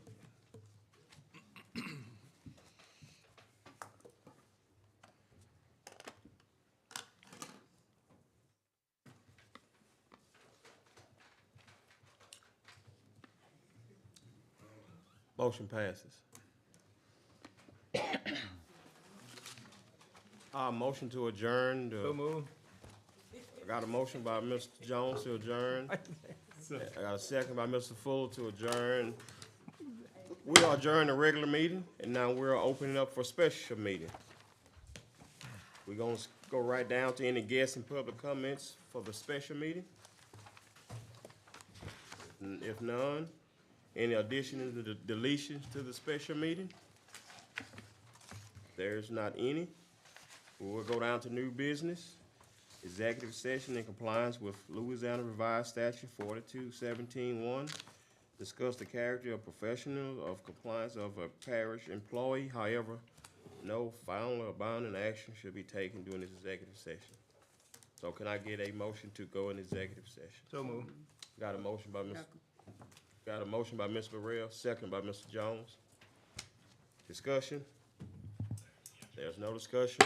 Motion passes. Motion to adjourn. So move. I got a motion by Mr. Jones to adjourn. I got a second by Mr. Fuller to adjourn. We are adjourned the regular meeting, and now we're opening up for special meeting. We're gonna go right down to any guests and public comments for the special meeting. If none, any additions or deletions to the special meeting? There's not any. We'll go down to new business. Executive session in compliance with Louisiana Revised Statute 42-17-1. Discuss the character of professional of compliance of a parish employee. However, no final or binding action should be taken during this executive session. So can I get a motion to go in executive session? So move. Got a motion by Ms. Burrell, second by Mr. Jones. Discussion? There's no discussion.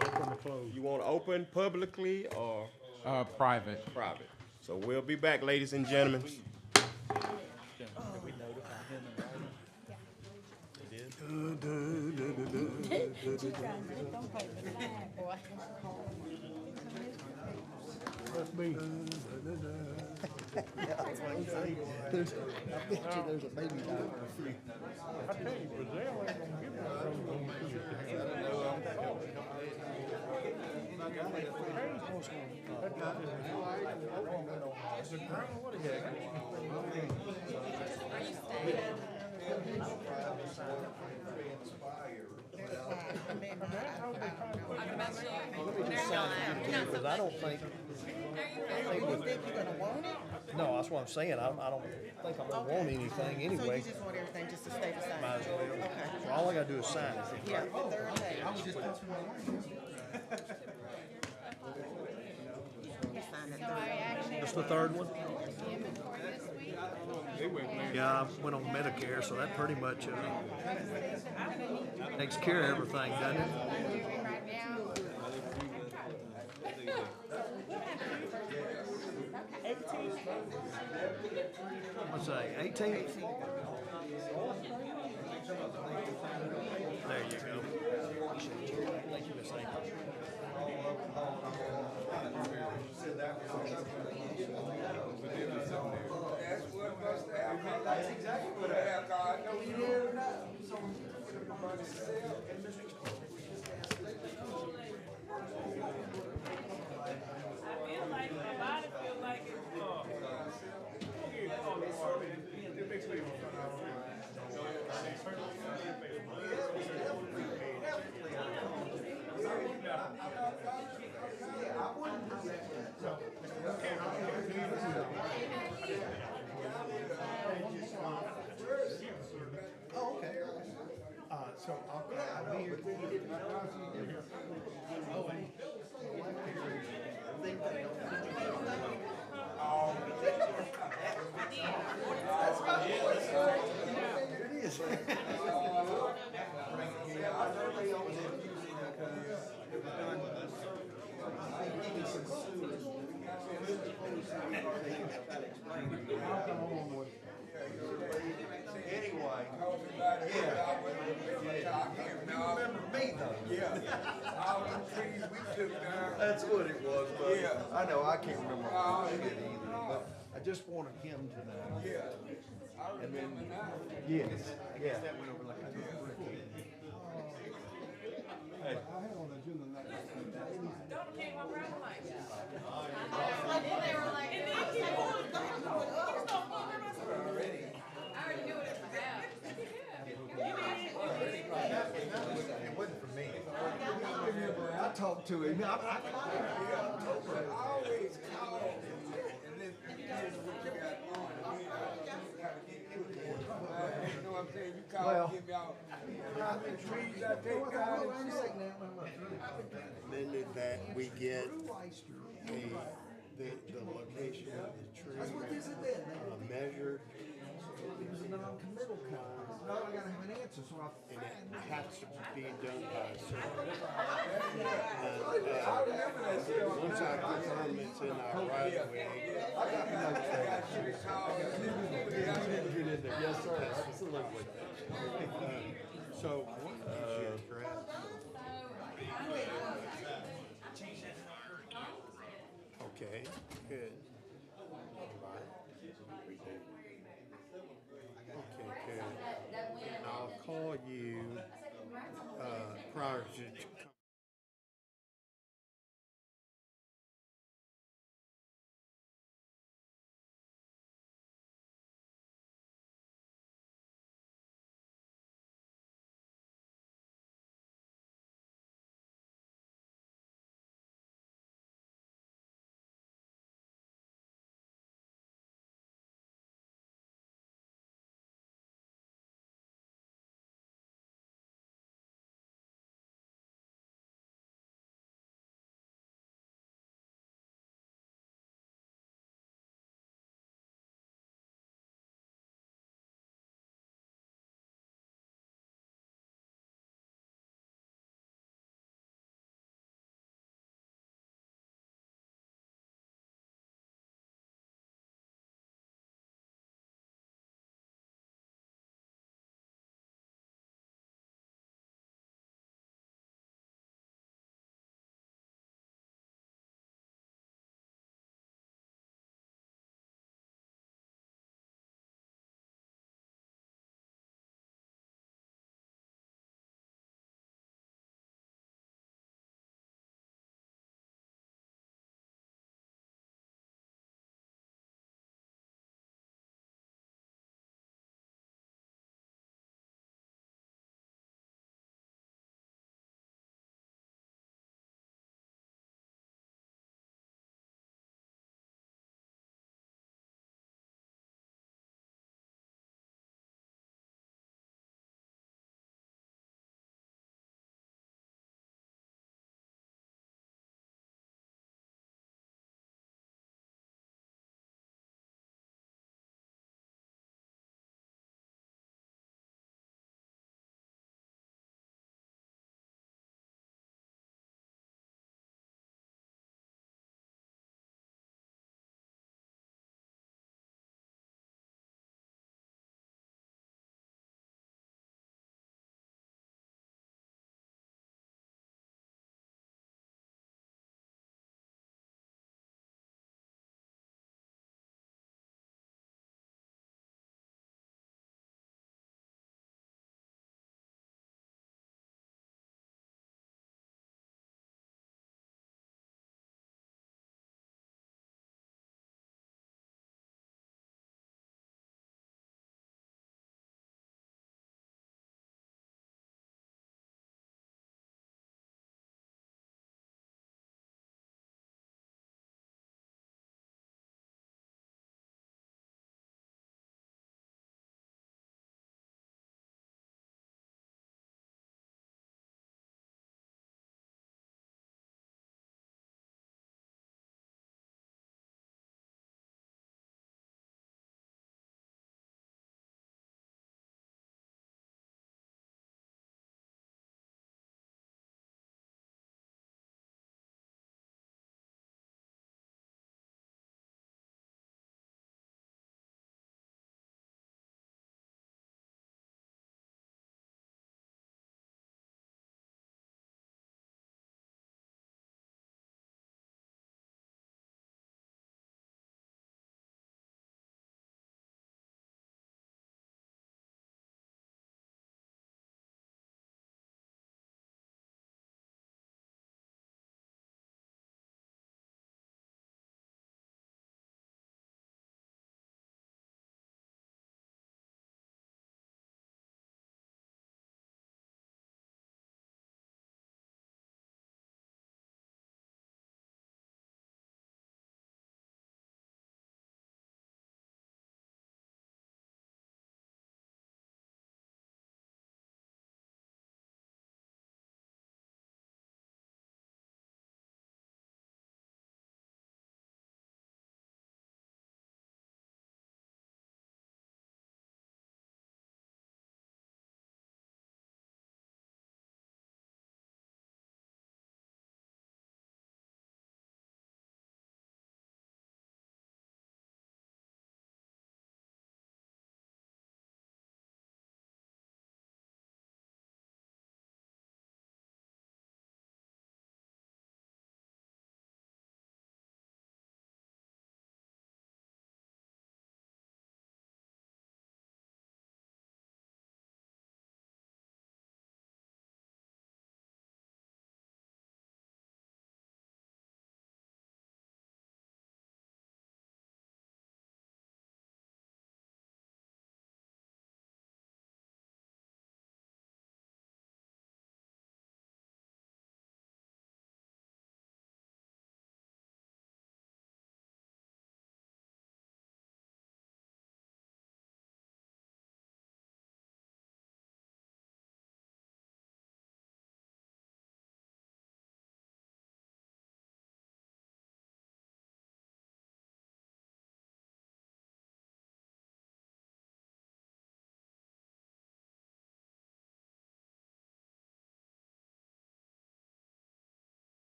Open or close? You want to open publicly or Private. private? So we'll be back, ladies and gentlemen. Must be. There's a baby down there. I tell you, Brazil ain't gonna give us Because I don't think. No, that's what I'm saying. I don't think I'm gonna want anything anyway. So you just want everything just to stay the same? Might as well. Okay. So all I gotta do is sign it. Yeah, the third page. Sign that third. Just the third one? Yeah, I went on Medicare, so that pretty much takes care of everything, doesn't it? What's that, 18? There you go. Thank you, Miss Amy. That's exactly what I have, God. No, you never know. Anyway, yeah. You remember me though? Yeah. All them trees we took down. That's what it was, buddy. Yeah. I know, I can't remember all of it either, but I just wanted him to know. Yeah. And then, yes, yeah. That went over like a hurricane. Hey. It wasn't for me. I talked to him. I always call him. And then here's what you got on. You know what I'm saying? You call, give me out. How many trees I take down? Amended that we get the location of the tree measured. It was a non-committal kind. Now I gotta have an answer, so and it has to be done by a certain. Once I confirm it's in our right of way. Yes, sir. Absolutely. So, okay, good. Okay, good. And I'll call you, prior to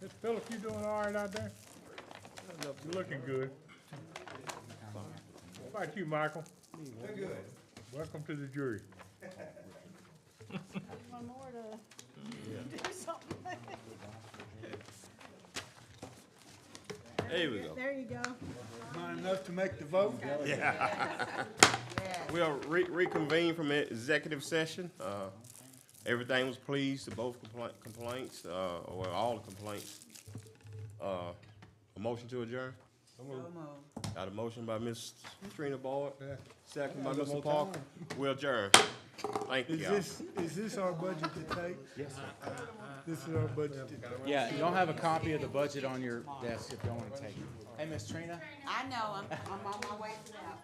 Mr. Phillips, you doing all right out there? You're looking good. How about you, Michael? They're good. Welcome to the jury. One more to do something. There we go. There you go. Not enough to make the vote? We'll reconvene from executive session. Everything was pleased to both complaints, or all the complaints. A motion to adjourn? Got a motion by Ms. Trina Boyd, second by Mr. Parker. We'll adjourn. Thank you, y'all. Is this our budget to take? Yes, sir. This is our budget to take? Yeah, you'll have a copy of the budget on your desk if you want to take it. Hey, Miss Trina? I know, I'm on my way to that.